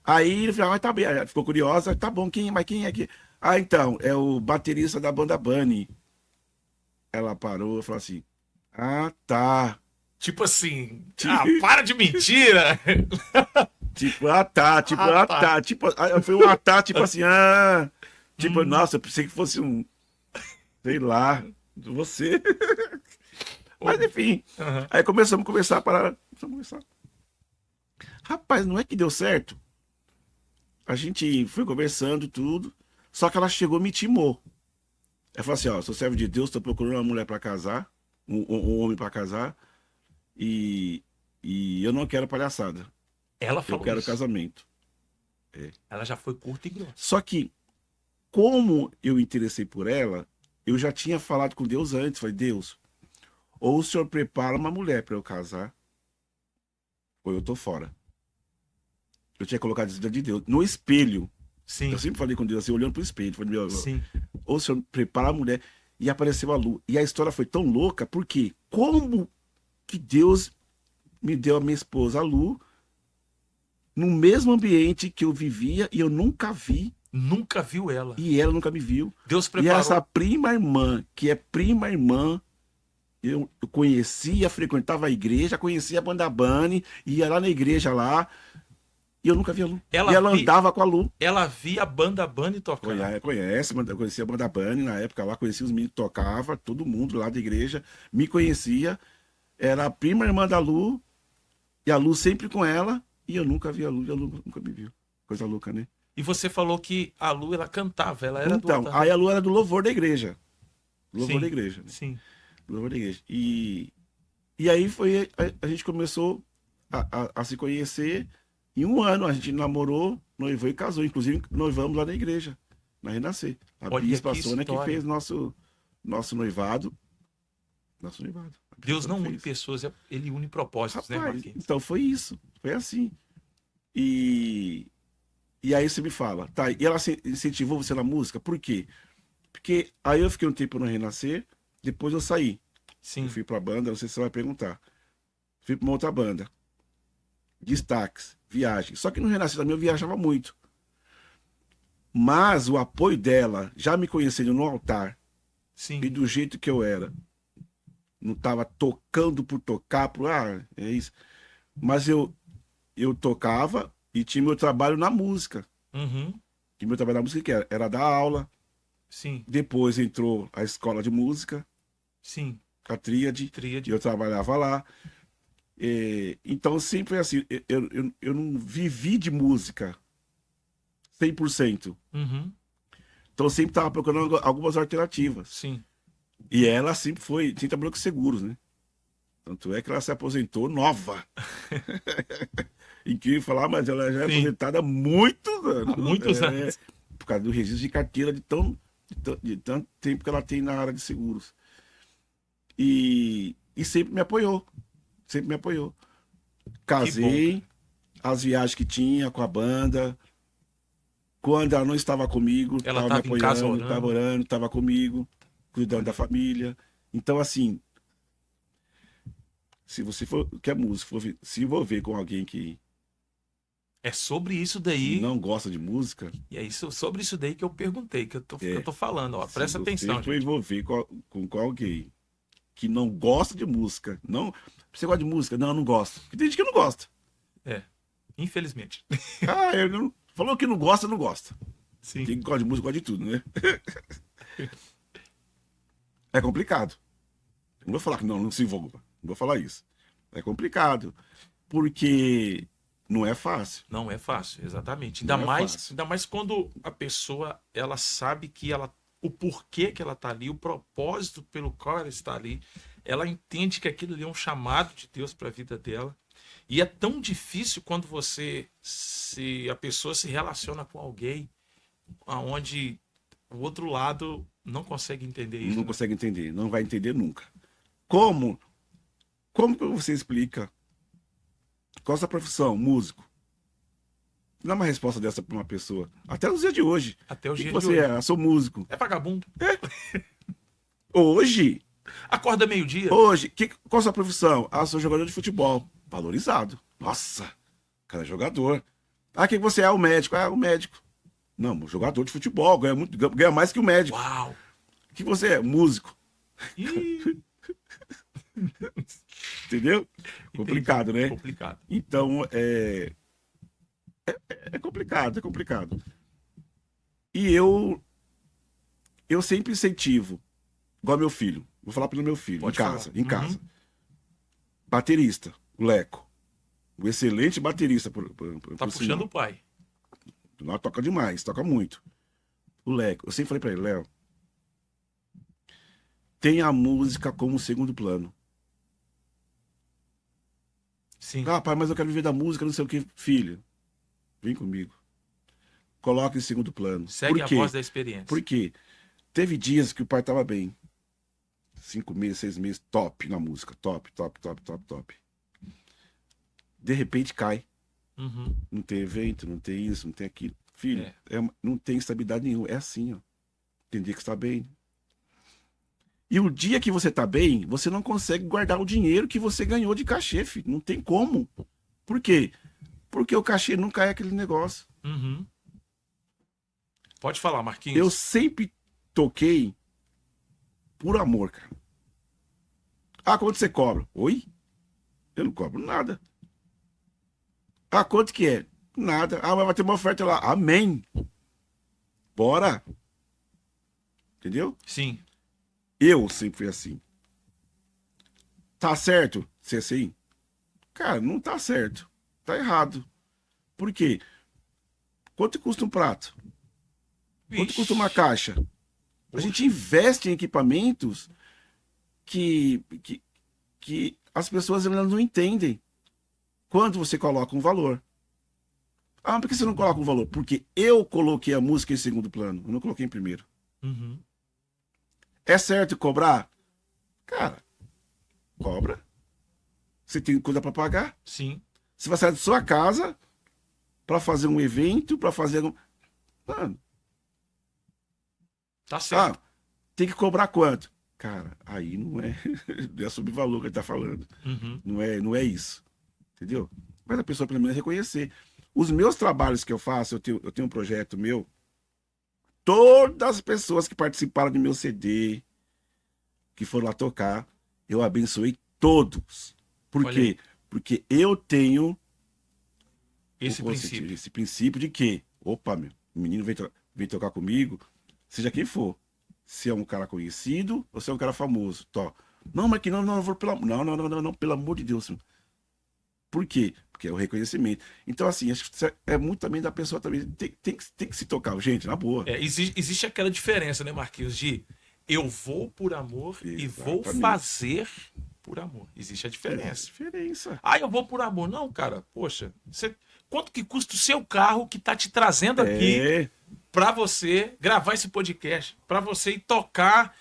Aí ele falou, tá bem, ela ficou curiosa, tá bom, mas quem é que... Ah, então, é o baterista da Banda Bunny. Ela parou e falou assim, ah, tá. Tipo assim, para de mentira. Tipo, tá. Tipo, foi um tipo assim, tipo, nossa, eu pensei que fosse um, sei lá, você. Mas enfim, aí começamos a conversar, Rapaz, não é que deu certo? A gente foi conversando tudo, só que ela chegou e me intimou. Ela falou assim, sou servo de Deus, tô procurando uma mulher pra casar, um homem pra casar, e eu não quero palhaçada. Ela falou eu quero isso. Casamento. Ela já foi curta e grossa. Só que, como eu interessei por ela, eu já tinha falado com Deus antes. Falei, Deus, ou o senhor prepara uma mulher para eu casar, ou eu tô fora. Eu tinha colocado isso diante de Deus, no espelho. Sim. Eu sempre falei com Deus assim, olhando pro espelho. Falei, Sim. ou o senhor prepara a mulher. E apareceu a Lu. E a história foi tão louca, porque como que Deus me deu a minha esposa, a Lu, no mesmo ambiente que eu vivia e eu nunca vi. Nunca viu ela. E ela nunca me viu. Deus preparou. E essa prima irmã, que é prima irmã, eu conhecia, frequentava a igreja, conhecia a Banda Bunny, ia lá na igreja lá, e eu nunca vi a Lu. E ela andava com a Lu. Ela via a Banda Bunny tocando. Conhecia a Banda Bunny na época lá, conhecia os meninos que tocavam, todo mundo lá da igreja, me conhecia. Era a prima irmã da Lu, e a Lu sempre com ela, e eu nunca vi a Lu, e a Lu nunca me viu. Coisa louca, né? E você falou que a Lu, ela cantava, ela era então, do aí a Lu era do louvor da igreja. Louvor sim, da igreja. Né? Sim. louvor da igreja. E aí foi, a gente começou a se conhecer. Em um ano a gente namorou, noivou e casou. Inclusive, noivamos lá na igreja, na Renascer. A Olha Bispa que Sônia que história. fez nosso noivado. Nosso noivado. A Bispa Deus Sônia não une fez. pessoas, ele une propósitos, né, Rapaz, Marquinhos? então foi isso. Foi assim. E, e aí você me fala, tá, e ela incentivou você na música? Por quê? Porque aí eu fiquei um tempo no Renascer, depois eu saí. Eu Sim, fui pra banda, não sei se você vai perguntar. Fui pra uma outra banda. Destaques, viagem. Só que no Renascer também eu viajava muito. Mas o apoio dela, já me conhecendo no altar e sim. do jeito que eu era, não tava tocando por tocar, é isso. Mas eu tocava e tinha meu trabalho na música. Uhum, E meu trabalho na música que era dar aula. sim, Depois entrou a escola de música, sim. a Tríade, e Tríade. eu trabalhava lá. Então sempre foi assim, eu não vivi de música 100%. Uhum, Então eu sempre estava procurando algumas alternativas. sim. E ela sempre foi, sempre trabalhou com seguros, né? Tanto é que ela se aposentou nova. Incrível falar, mas ela já é Sim. aposentada há muitos Há anos. muitos anos. Por causa do registro de carteira de tanto tempo que ela tem na área de seguros. E sempre me apoiou. Sempre me apoiou. Que bom, cara. Casei, as viagens que tinha com a banda. Quando ela não estava comigo, Ela estava me estava em casa apoiando, estava orando. orando, estava comigo, cuidando da Olha, família. Então, assim, se você for, que é músico, se envolver com alguém é sobre isso que daí. não gosta de música, E é isso, sobre isso daí que eu perguntei, que eu é, tô falando, ó. se Presta você atenção, for gente. envolver com alguém que não gosta de música, não, você gosta de música? Não, eu não gosto. Porque tem gente que não gosta. É, infelizmente. Ah, falou que não gosta, não gosta. Sim. Quem gosta de música gosta de tudo, né? É complicado. Não vou falar que não se envolva. Não vou falar isso. É complicado. Porque não é fácil. Não é fácil, exatamente. Não é fácil. Ainda mais quando a pessoa, ela sabe que ela, o porquê que ela tá ali, o propósito pelo qual ela está ali. Ela entende que aquilo ali é um chamado de Deus para a vida dela. E é tão difícil quando se a pessoa se relaciona com alguém aonde o outro lado não consegue entender isso, Não né? consegue entender. Não vai entender nunca. Como? Como que você explica? Qual a sua profissão? Músico. Dá uma resposta dessa para uma pessoa. Até nos dias de hoje. Até O os que dias de você é? hoje. Eu sou músico. É vagabundo. Hoje, Acorda meio-dia. hoje, qual a sua profissão? Ah, sou jogador de futebol. Valorizado. Nossa, cara, é jogador. Ah, quem você é? O médico. Ah, o médico. Não, jogador de futebol, ganha mais que o médico. Uau! O que você é? Músico. Ih, Entendeu? entendi. Complicado, né? Complicado. Então, é complicado, é complicado. E eu sempre incentivo, igual meu filho. Vou falar pelo meu filho, Pode falar. em Uhum. casa. Baterista, o Leco. Um excelente baterista, Tá por puxando sinal. o pai. Não toca demais, toca muito. O Leco, eu sempre falei pra ele, Léo, tem a música como segundo plano. Sim. Ah, pai, mas eu quero viver da música, não sei o que. Filho, vem comigo. Coloca em segundo plano. Segue Por a voz quê? da experiência. Porque teve dias que o pai tava bem. 5 meses, 6 meses, top na música. Top, top, top, top, top. De repente cai. Uhum. Não tem evento, não tem isso, não tem aquilo. Filho, É. não tem estabilidade nenhuma. É assim, ó. Tem dia que está bem. E o dia que você tá bem, você não consegue guardar o dinheiro que você ganhou de cachê, filho. Não tem como. Por quê? Porque o cachê nunca é aquele negócio. Uhum. Pode falar, Eu Marquinhos. sempre toquei por amor, cara. Ah, quanto você cobra? Oi? Eu não cobro nada. Ah, quanto que é? Nada. Ah, mas vai ter uma oferta lá. Amém. Bora. Entendeu? Sim. Eu sempre fui assim. Tá certo ser assim? Cara, não tá certo. Tá errado. Por quê? Quanto custa um prato? Quanto custa uma Vixe. caixa? A gente Poxa. investe em equipamentos que, que, que as pessoas elas não entendem quando você coloca um valor. Ah, por que você não coloca um valor? Porque eu coloquei a música em segundo plano, eu não coloquei em primeiro. Uhum. É certo cobrar? Cara, cobra. Você tem coisa para pagar. Sim, Você vai sair da sua casa para fazer um evento, para fazer. Mano, tá certo. tem que cobrar quanto? Cara, aí não é, não é sobre o valor que ele tá falando. Uhum. Não é isso. Entendeu? Mas a pessoa pelo menos reconhecer. Os meus trabalhos que eu faço, eu tenho um projeto meu. Todas as pessoas que participaram do meu CD, que foram lá tocar, eu abençoei todos. Por Olha aí, quê? Porque eu tenho esse princípio. esse princípio de que, opa, meu, o menino vem tocar comigo, seja quem for. Se é um cara conhecido ou se é um cara famoso. Tó. Não, mas que não, vou pelo amor. Não, pelo amor de Deus. Por quê? Porque é o reconhecimento. Então, assim, acho que isso é muito também da pessoa também. Tem que se tocar, gente, na boa. Existe aquela diferença, né, Marquinhos, de eu vou por amor e vou Exatamente. fazer por amor. Existe a É diferença. diferença. Ah, eu vou por amor. Não, cara, poxa, quanto que custa o seu carro que tá te trazendo aqui É, para você gravar esse podcast, para você ir tocar,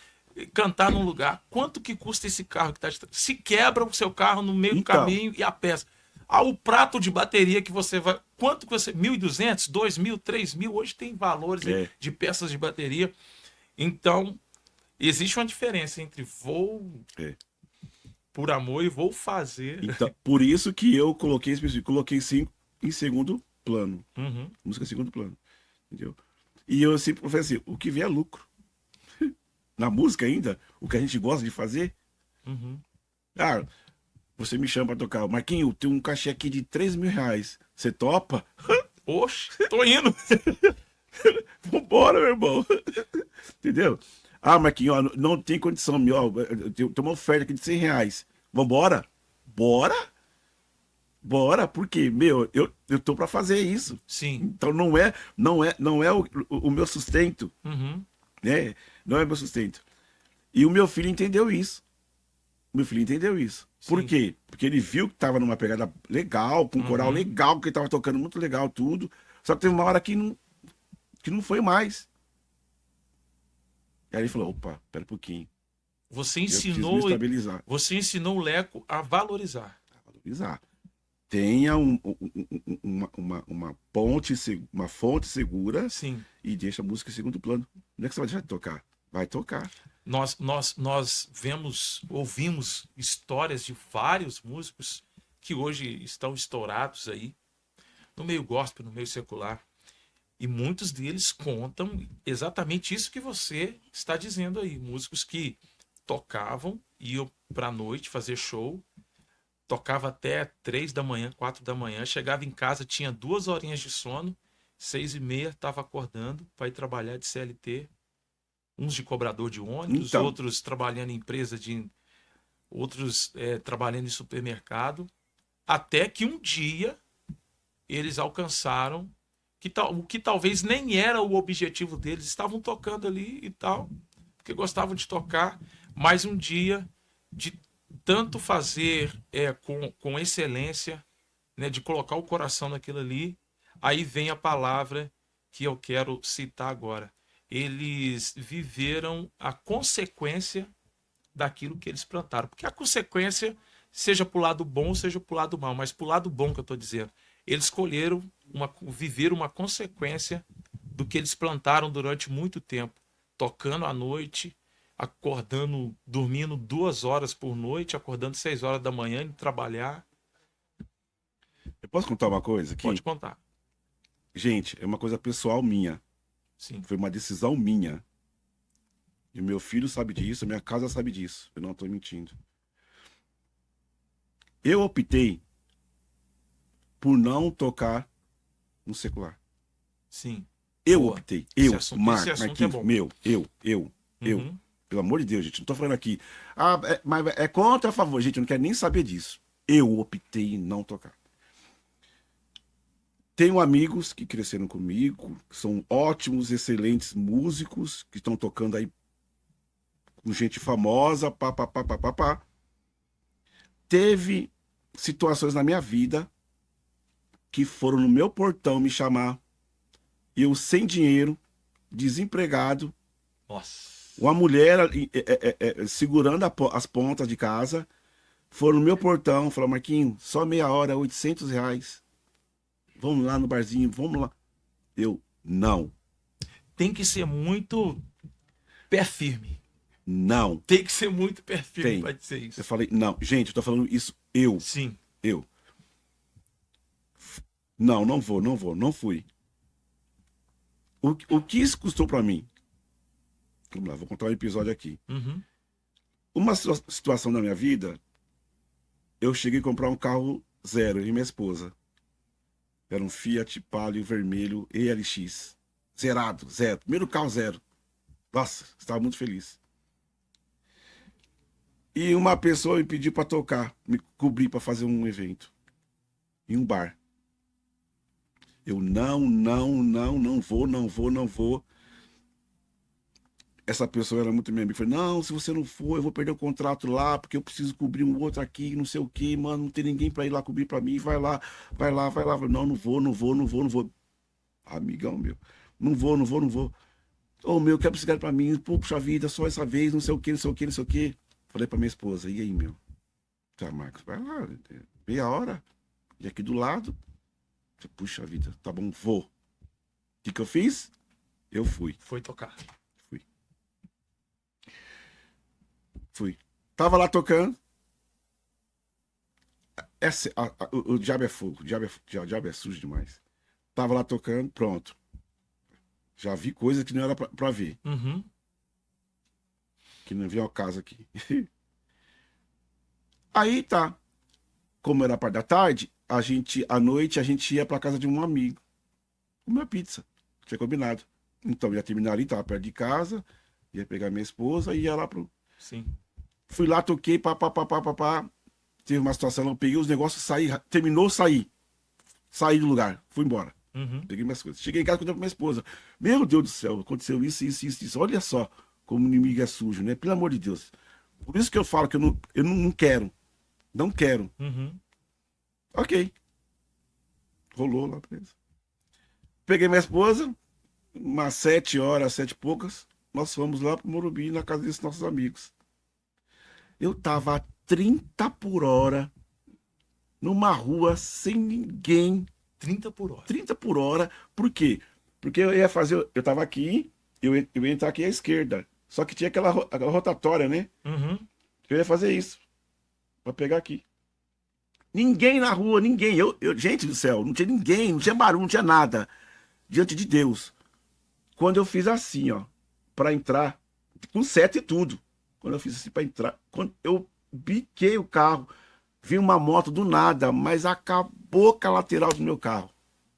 cantar num lugar? Quanto que custa esse carro que tá te trazendo? Se quebra o seu carro no meio do então, caminho e a peça. Ah, o prato de bateria que você vai. Quanto que você. 1.200, 2.000, 3.000. Hoje tem valores aí é, de peças de bateria. Então, existe uma diferença entre vou é. por amor e vou fazer. Então, por isso que eu coloquei específico, coloquei cinco em segundo plano. Uhum, Música em segundo plano. Entendeu? E eu sempre falei assim, o que vier é lucro. Na música ainda, o que a gente gosta de fazer. uhum. Ah, você me chama pra tocar. Marquinho, tem um cachê aqui de R$ 3.000. Você topa? Oxe, tô indo. Vambora, meu irmão. Entendeu? Ah, Marquinho, ó, não tem condição, meu. Ó, tem uma oferta aqui de R$ 100. Vambora? Bora? Bora, porque, meu, eu tô pra fazer isso. Sim. Então não é o meu sustento, Uhum, né? Não é meu sustento. E o meu filho entendeu isso. Meu filho entendeu isso. Por sim. quê? Porque ele viu que tava numa pegada legal, com um coral Uhum. legal, que ele tava tocando muito legal, tudo. Só que teve uma hora que não foi mais. E aí ele falou, opa, pera um pouquinho. Você Eu preciso me ensinou, estabilizar. você ensinou o Leco a valorizar. Valorizar. Tenha uma ponte, uma fonte segura Sim. e deixa a música em segundo plano. Não é que você vai deixar de tocar. Vai tocar. Nós ouvimos histórias de vários músicos que hoje estão estourados aí, no meio gospel, no meio secular. E muitos deles contam exatamente isso que você está dizendo aí. Músicos que tocavam, iam para a noite fazer show, tocava até 3 da manhã, 4 da manhã, chegava em casa, tinha 2 horinhas de sono, 6h30 estava acordando para ir trabalhar de CLT, uns de cobrador de ônibus, Então, outros trabalhando em empresa de, outros trabalhando em supermercado, até que um dia eles alcançaram o que talvez nem era o objetivo deles, estavam tocando ali e tal, porque gostavam de tocar, mas um dia de tanto fazer com excelência, né, de colocar o coração naquilo ali, aí vem a palavra que eu quero citar agora. Eles viveram a consequência daquilo que eles plantaram. Porque a consequência, seja para o lado bom, seja para o lado mal, mas para o lado bom que eu estou dizendo, eles escolheram viver uma consequência do que eles plantaram durante muito tempo, tocando à noite, acordando, dormindo 2 horas por noite, acordando 6 horas da manhã, indo trabalhar. eu posso contar uma coisa Pode aqui? contar. Gente, é uma coisa pessoal minha. Sim. Foi uma decisão minha. E meu filho sabe disso, minha casa sabe disso. Eu não estou mentindo. Eu optei por não tocar no secular. Sim. Eu Boa. optei. Esse assunto é Marquinhos, bom. eu. Uhum. Pelo amor de Deus, gente, não tô falando aqui. Ah, mas é contra ou a favor? Gente, eu não quero nem saber disso. Eu optei em não tocar. Tenho amigos que cresceram comigo, que são ótimos, excelentes músicos, que estão tocando aí com gente famosa, pá, pá, pá, pá, pá, pá. Teve situações na minha vida que foram no meu portão me chamar, eu sem dinheiro, desempregado, Nossa. uma mulher segurando as pontas de casa, foram no meu portão, falaram, Marquinhos, só meia hora, R$ 800. Vamos lá no barzinho, vamos lá. Eu, não, Tem que ser muito pé firme. não, Tem que ser muito pé firme tem. pra dizer isso. Eu falei, não, gente, eu tô falando isso, eu. Sim. Não, não vou, não fui. O que isso custou pra mim? Vamos lá, vou contar um episódio aqui. Uhum. Uma situação da minha vida, eu cheguei a comprar um carro zero, e minha esposa. Era um Fiat Palio vermelho ELX. Zerado, zero. Primeiro carro zero. Nossa, estava muito feliz. E uma pessoa me pediu para tocar, me cobrir para fazer um evento. Em um bar. Eu não vou. Essa pessoa era muito minha amiga. Falei, não, se você não for, eu vou perder o contrato lá, porque eu preciso cobrir um outro aqui, não sei o quê, mano, não tem ninguém para ir lá cobrir para mim, vai lá. Falei, não vou. Amigão meu, não vou. Ô, meu, quer cigarro para mim, pô, puxa vida, só essa vez, não sei o quê. Falei para minha esposa, e aí, meu? Tá, Marcos, vai lá, meia hora, e aqui do lado. Puxa vida, tá bom, vou. O que eu fiz? Eu fui. Foi tocar. Fui. Tava lá tocando. O diabo é fogo, o diabo é sujo demais. Tava lá tocando, pronto. Já vi coisa que não era pra ver. Uhum. Que não veio ao caso aqui. Aí tá. Como era a parte da tarde, à noite, a gente ia pra casa de um amigo. Comer pizza. Tinha combinado. Então ia terminar ali, tava perto de casa. Ia pegar minha esposa e ia lá pro. Sim. Fui lá, toquei, pá. Teve uma situação, eu peguei os negócios, saí, terminou, saí. Saí do lugar, fui embora. Uhum. Peguei minhas coisas. Cheguei em casa, contei pra minha esposa. Meu Deus do céu, aconteceu isso. Olha só como o inimigo é sujo, né? Pelo amor de Deus. Por isso que eu falo que eu não quero. Não quero. Uhum. Ok. Rolou lá, beleza. Peguei minha esposa, umas 7 horas, 7 e poucas. Nós fomos lá pro Morumbi, na casa desses nossos amigos. Eu tava a 30 por hora, numa rua sem ninguém. 30 por hora. 30 por hora. Por quê? Porque eu ia fazer. Eu tava aqui, eu ia entrar aqui à esquerda. Só que tinha aquela rotatória, né? Uhum. Eu ia fazer isso. Pra pegar aqui. Ninguém na rua, ninguém. Gente do céu, não tinha ninguém, não tinha barulho, não tinha nada. Diante de Deus. Quando eu fiz assim, ó, pra entrar, com seta e tudo. Quando eu fiz assim pra entrar, quando eu biquei o carro, vi uma moto do nada, mas acabou com a lateral do meu carro.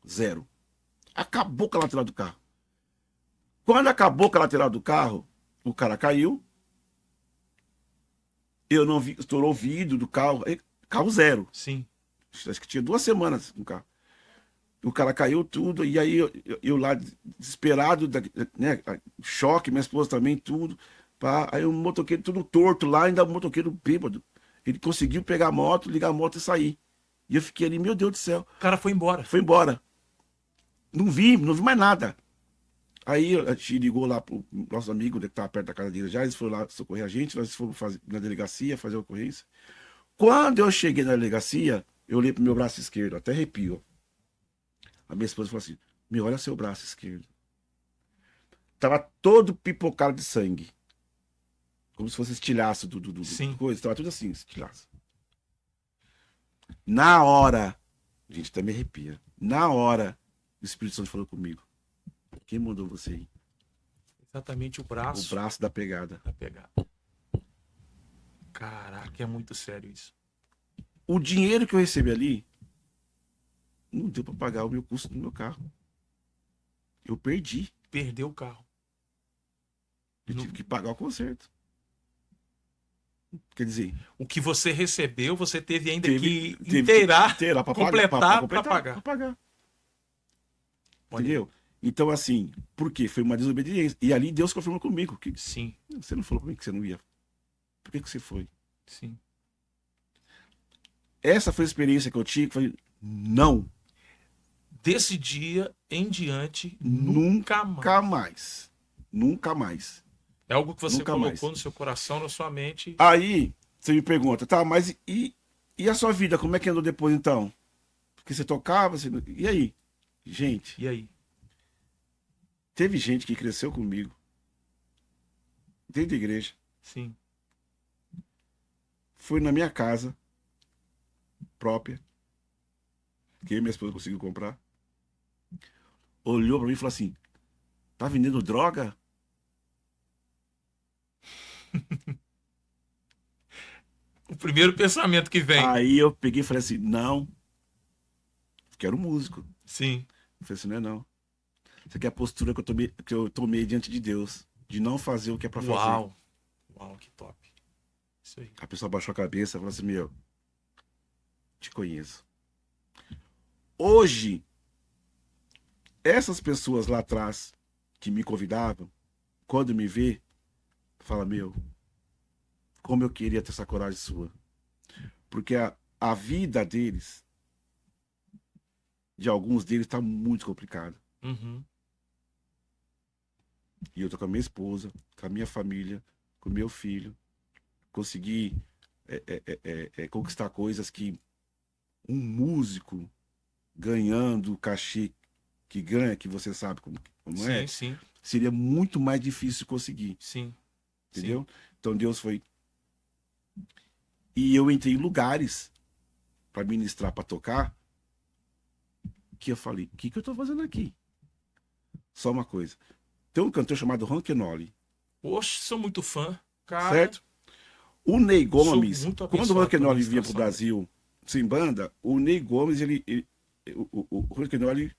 Zero. Acabou com a lateral do carro. Quando acabou com a lateral do carro, o cara caiu. Eu não vi, estourou o vidro do carro. Carro zero. Sim. Acho que tinha 2 semanas no carro. O cara caiu tudo, e aí eu lá desesperado, né? Choque, minha esposa também, tudo. Pá. Aí o motoqueiro tudo torto lá, ainda o motoqueiro bêbado. Ele conseguiu pegar a moto, ligar a moto e sair. E eu fiquei ali, meu Deus do céu. O cara foi embora. Foi embora. Não vi mais nada. Aí a gente ligou lá pro nosso amigo, que estava perto da casa dele já, eles foram lá socorrer a gente, nós fomos na delegacia fazer a ocorrência. Quando eu cheguei na delegacia, eu olhei pro meu braço esquerdo, até arrepio. A minha esposa falou assim, meu, olha seu braço esquerdo. Tava todo pipocado de sangue. Como se fosse estilhaço do coisa. Tava tudo assim, estilhaço. Na hora, a gente até me arrepia. Na hora, o Espírito Santo falou comigo. Quem mandou você ir? Exatamente o braço. O braço da pegada. Da pegada. Caraca, é muito sério isso. O dinheiro que eu recebi ali não deu para pagar o meu custo do meu carro. Eu perdi. Perdeu o carro. Eu tive que pagar o conserto. Quer dizer, o que você recebeu, você teve ainda que inteirar, para completar para pagar. Entendeu? Então, assim, por quê? Foi uma desobediência. E ali Deus confirmou comigo que Sim, você não falou pra mim que você não ia. Por que você foi? sim. Essa foi a experiência que eu tive. Falei, não, Desse dia em diante, nunca nunca mais. mais. Nunca mais. É algo que você Nunca colocou mais. no seu coração, na sua mente. Aí, você me pergunta, tá, mas e a sua vida? Como é que andou depois, então? Porque você tocava, você... E aí? Gente, E aí? teve gente que cresceu comigo, dentro da igreja, Sim. foi na minha casa própria, que eu e minha esposa conseguiu comprar, olhou pra mim e falou assim, tá vendendo droga? O primeiro pensamento que vem. Aí eu peguei e falei assim, não, quero músico. Sim. Eu falei assim, não é não. Isso aqui é a postura que eu tomei diante de Deus, de não fazer o que é pra fazer. Uau. Uau, que top. Isso aí. A pessoa baixou a cabeça e falou assim, meu, te conheço. Hoje, essas pessoas lá atrás que me convidavam, quando me vê, fala, meu, como eu queria ter essa coragem sua. Porque a vida deles, de alguns deles, tá muito complicada. Uhum. E eu tô com a minha esposa, com a minha família, com o meu filho. Consegui conquistar coisas que um músico ganhando o cachê que ganha, que você sabe como Sim, é, sim, seria muito mais difícil conseguir, sim, sim. entendeu? Então Deus foi. E eu entrei em lugares para ministrar, para tocar, que eu falei: o que eu tô fazendo aqui? Só uma coisa. Tem um cantor chamado Ronquenoli, Poxa, sou muito fã. Cara, certo? O Ney sou Gomes, muito quando o abençoado com a Ronquenoli vinha pro ministração dele. Brasil sem banda, o Ney Gomes, o Ronquenoli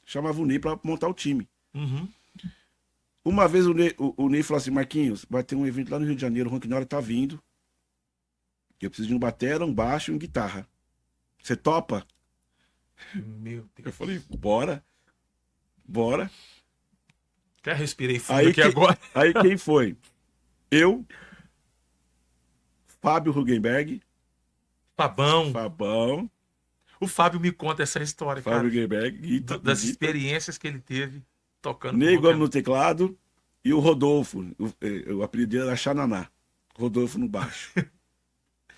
chamava o Ney para montar o time. Uhum. Uma vez o Ney falou assim: Marquinhos, vai ter um evento lá no Rio de Janeiro, o Ronquenoli tá vindo. Eu preciso de um batera, um baixo e uma guitarra. Você topa? Meu Eu Deus. falei: bora, bora. Até respirei fundo Aí, aqui agora. aí quem foi? Eu, Fábio Hugenberg, Fabão. Fabão, O Fábio me conta essa história, Fábio cara, Hugenberg, das Guita, experiências que ele teve tocando com Ney rock Gomes and no teclado e o Rodolfo. O apelido dele era Xananá. Rodolfo no baixo.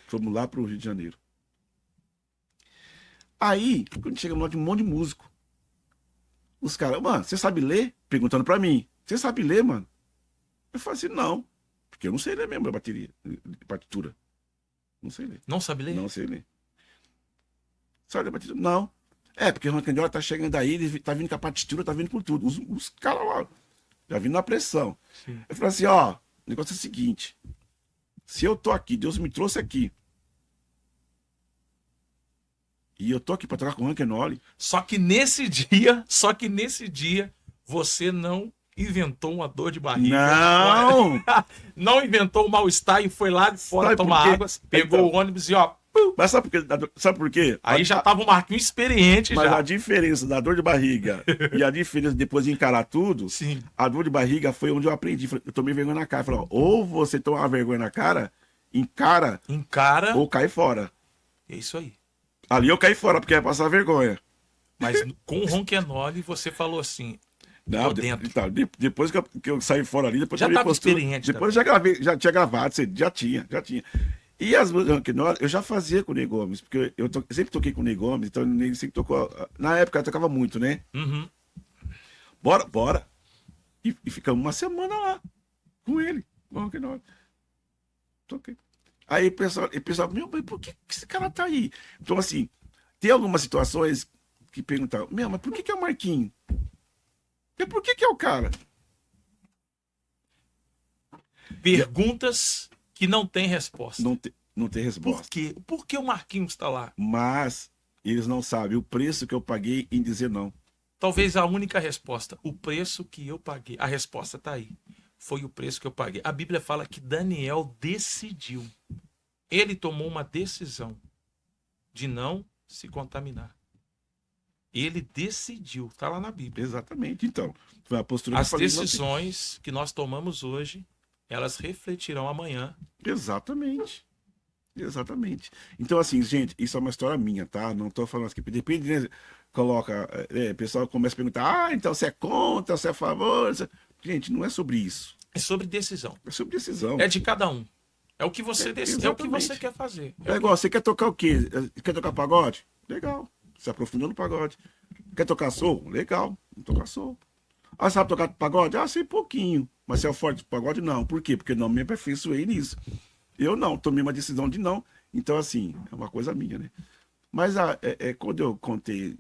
Fomos lá pro Rio de Janeiro. Aí, quando chegamos lá, tinha um monte de músico. Os caras, mano, você sabe ler? Perguntando pra mim. Você sabe ler, mano? Eu falei assim, não. Porque eu não sei ler mesmo a bateria, partitura. Não sei ler. Não sabe ler? Não sei ler. Sabe ler partitura? Não. É, porque o Rock'n'Roll tá chegando aí, ele tá vindo com a partitura, tá vindo com tudo. Os caras lá, já vindo na pressão. Sim. Eu falei assim, ó, o negócio é o seguinte. Se eu tô aqui, Deus me trouxe aqui. E eu tô aqui pra tocar com o Rock'n'Roll. Só que nesse dia, você não inventou uma dor de barriga. Não! Não inventou um mal-estar e foi lá de fora Sabe por tomar quê? água, pegou Então, o ônibus e ó. mas sabe por quê? Aí já tava o Marquinhos experiente Mas a já. diferença da dor de barriga e a diferença depois de encarar tudo, Sim. a dor de barriga foi onde eu aprendi. Eu tomei vergonha na cara. Falei, ó, ou você toma uma vergonha na cara, encara, Encara. ou cai fora. É isso aí. Ali eu caí fora, porque ia passar vergonha. Mas com o Ronquenoli, você falou assim: Não, tô dentro. então, depois que eu saí fora ali, depois Já eu tomei tava experiente depois eu já gravei, já tinha gravado, já tinha. E as músicas que eu já fazia com o Ney Gomes, porque eu sempre toquei com o Ney Gomes, então ele sempre tocou. Na época eu tocava muito, né? Uhum. Bora. E ficamos uma semana lá com ele. Com o Rock'n'Roll. Toquei. Aí o pessoal, meu, mas por que esse cara tá aí? Então, assim, tem algumas situações que perguntam, meu, mas por que é o Marquinhos? E por que é o cara? Perguntas que não têm resposta. Não tem resposta. Por quê? Por que o Marquinhos está lá? Mas eles não sabem o preço que eu paguei em dizer não. Talvez a única resposta, o preço que eu paguei. A resposta está aí. Foi o preço que eu paguei. A Bíblia fala que Daniel decidiu. Ele tomou uma decisão de não se contaminar. Ele decidiu, tá lá na Bíblia. Exatamente. Então, foi a postura que As eu falei. decisões que nós tomamos hoje, elas refletirão amanhã. Exatamente. Exatamente. Então, assim, gente, isso é uma história minha, tá? Não tô falando assim, depende, né? Coloca, o pessoal começa a perguntar, então você é contra, você é a favor? Gente, não é sobre isso. É sobre decisão. É sobre decisão. É de cada um. É o que você decide, é o que exatamente. você quer fazer. É igual, você quer tocar o quê? Quer tocar pagode? Legal. Se aprofundou no pagode. Quer tocar soul? Legal. Vamos tocar soul. Ah, sabe tocar pagode? Ah, sei pouquinho. Mas você é o forte do pagode? Não. Por quê? Porque não me aperfeiçoei nisso. Eu não, tomei uma decisão de não. Então, assim, é uma coisa minha, né? Mas quando eu contei,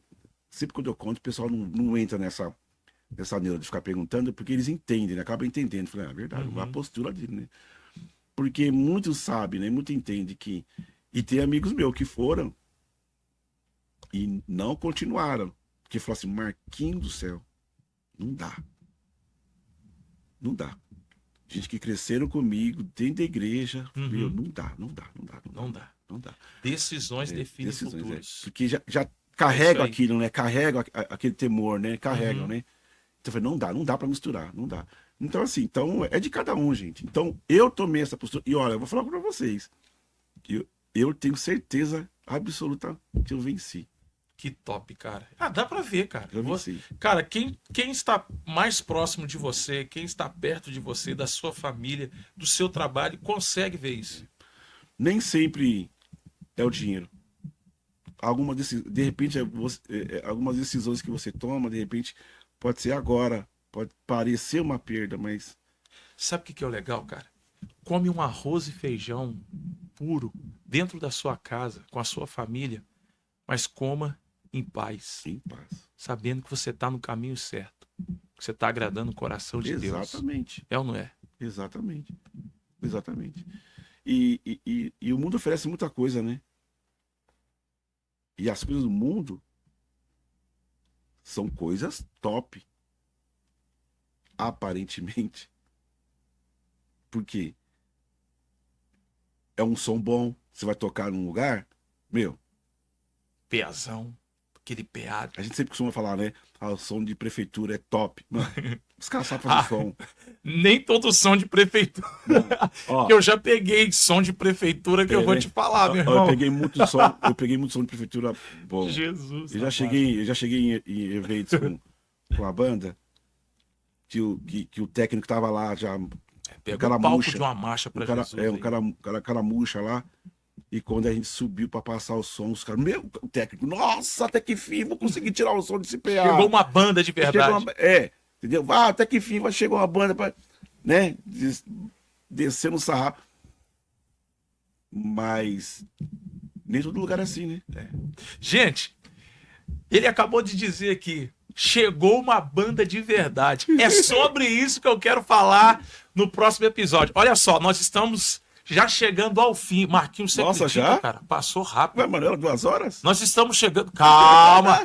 sempre quando eu conto, o pessoal não entra nessa neura de ficar perguntando, porque eles entendem, né? Acabam entendendo. Falei, é verdade, a postura dele, né? Porque muitos sabem, né? Muitos entendem que... E tem amigos meus que foram e não continuaram. Porque falaram assim, Marquinhos do céu, não dá. Não dá. Gente que cresceram comigo dentro da igreja, meu, não dá. Não dá. Decisões definem futuros. Porque já carrega aquilo, né? Carrega aquele temor, né? Carregam, né? Então eu falei, não dá pra misturar, não dá. Então, assim, é de cada um, gente. Então, eu tomei essa postura. E olha, eu vou falar pra vocês. Eu tenho certeza absoluta que eu venci. Que top, cara. Ah, dá pra ver, cara. Eu venci. Cara, quem está mais próximo de você, quem está perto de você, da sua família, do seu trabalho, consegue ver isso. Nem sempre é o dinheiro. De repente, algumas decisões que você toma, de repente, pode ser agora, pode parecer uma perda, mas... Sabe o que é o legal, cara? Come um arroz e feijão puro dentro da sua casa, com a sua família, mas coma em paz. Em paz. Sabendo que você está no caminho certo. Que você está agradando o coração de Deus. Exatamente. É ou não é? Exatamente. Exatamente. E o mundo oferece muita coisa, né? E as coisas do mundo são coisas top. Aparentemente. Por quê? É um som bom. Você vai tocar num lugar, meu. Peazão. Aquele peado. A gente sempre costuma falar, né? O som de prefeitura é top. Mano, os caras sabem fazer som. Nem todo som de prefeitura. Que eu já peguei som de prefeitura que eu vou te falar, meu irmão. Eu peguei muito som de prefeitura bom. Jesus. Eu já cheguei em eventos com a banda que o técnico tava lá já. Pegou o palco de uma marcha pra Jesus. Um cara murcha lá. E quando a gente subiu pra passar o som, os caras, o técnico, nossa, até que fim vou conseguir tirar o som desse PA. Chegou uma banda de verdade. Entendeu? Até que fim chegou uma banda pra, né, descer no sarrafo. Mas nem todo lugar é assim, né? Gente, ele acabou de dizer aqui, chegou uma banda de verdade. É sobre isso que eu quero falar no próximo episódio. Olha só, nós estamos... já chegando ao fim. Marquinhos, você Nossa, acredita, já? cara? Passou rápido. Ué, Manuela, 2 horas? Nós estamos chegando... Calma!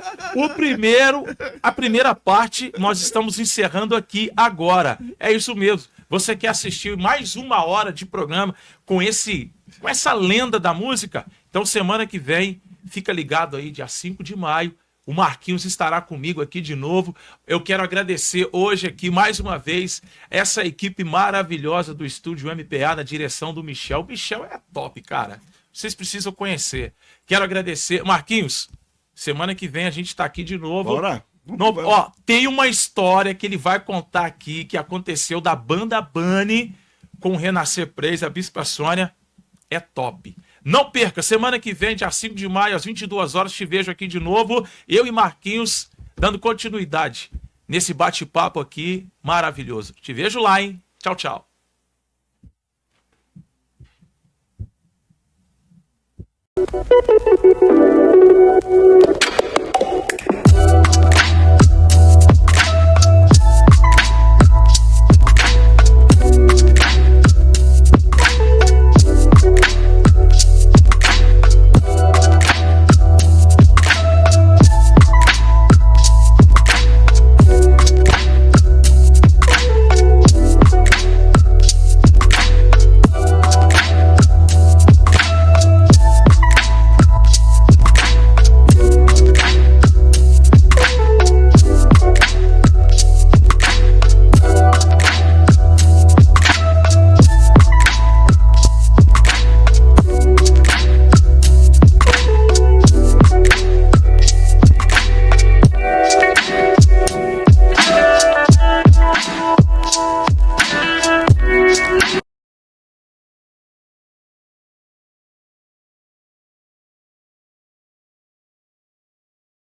A primeira parte, nós estamos encerrando aqui agora. É isso mesmo. Você quer assistir mais 1 hora de programa com essa lenda da música? Então, semana que vem, fica ligado aí, dia 5 de maio. O Marquinhos estará comigo aqui de novo. Eu quero agradecer hoje aqui, mais uma vez, essa equipe maravilhosa do Estúdio MPA, na direção do Michel. O Michel é top, cara. Vocês precisam conhecer. Quero agradecer. Marquinhos, semana que vem a gente está aqui de novo. Bora. Ó, tem uma história que ele vai contar aqui, que aconteceu da banda Bunny com o Renascer Praise, a Bispa Sônia. É top. Não perca, semana que vem, dia 5 de maio, às 22 horas, te vejo aqui de novo. Eu e Marquinhos dando continuidade nesse bate-papo aqui maravilhoso. Te vejo lá, hein? Tchau, tchau.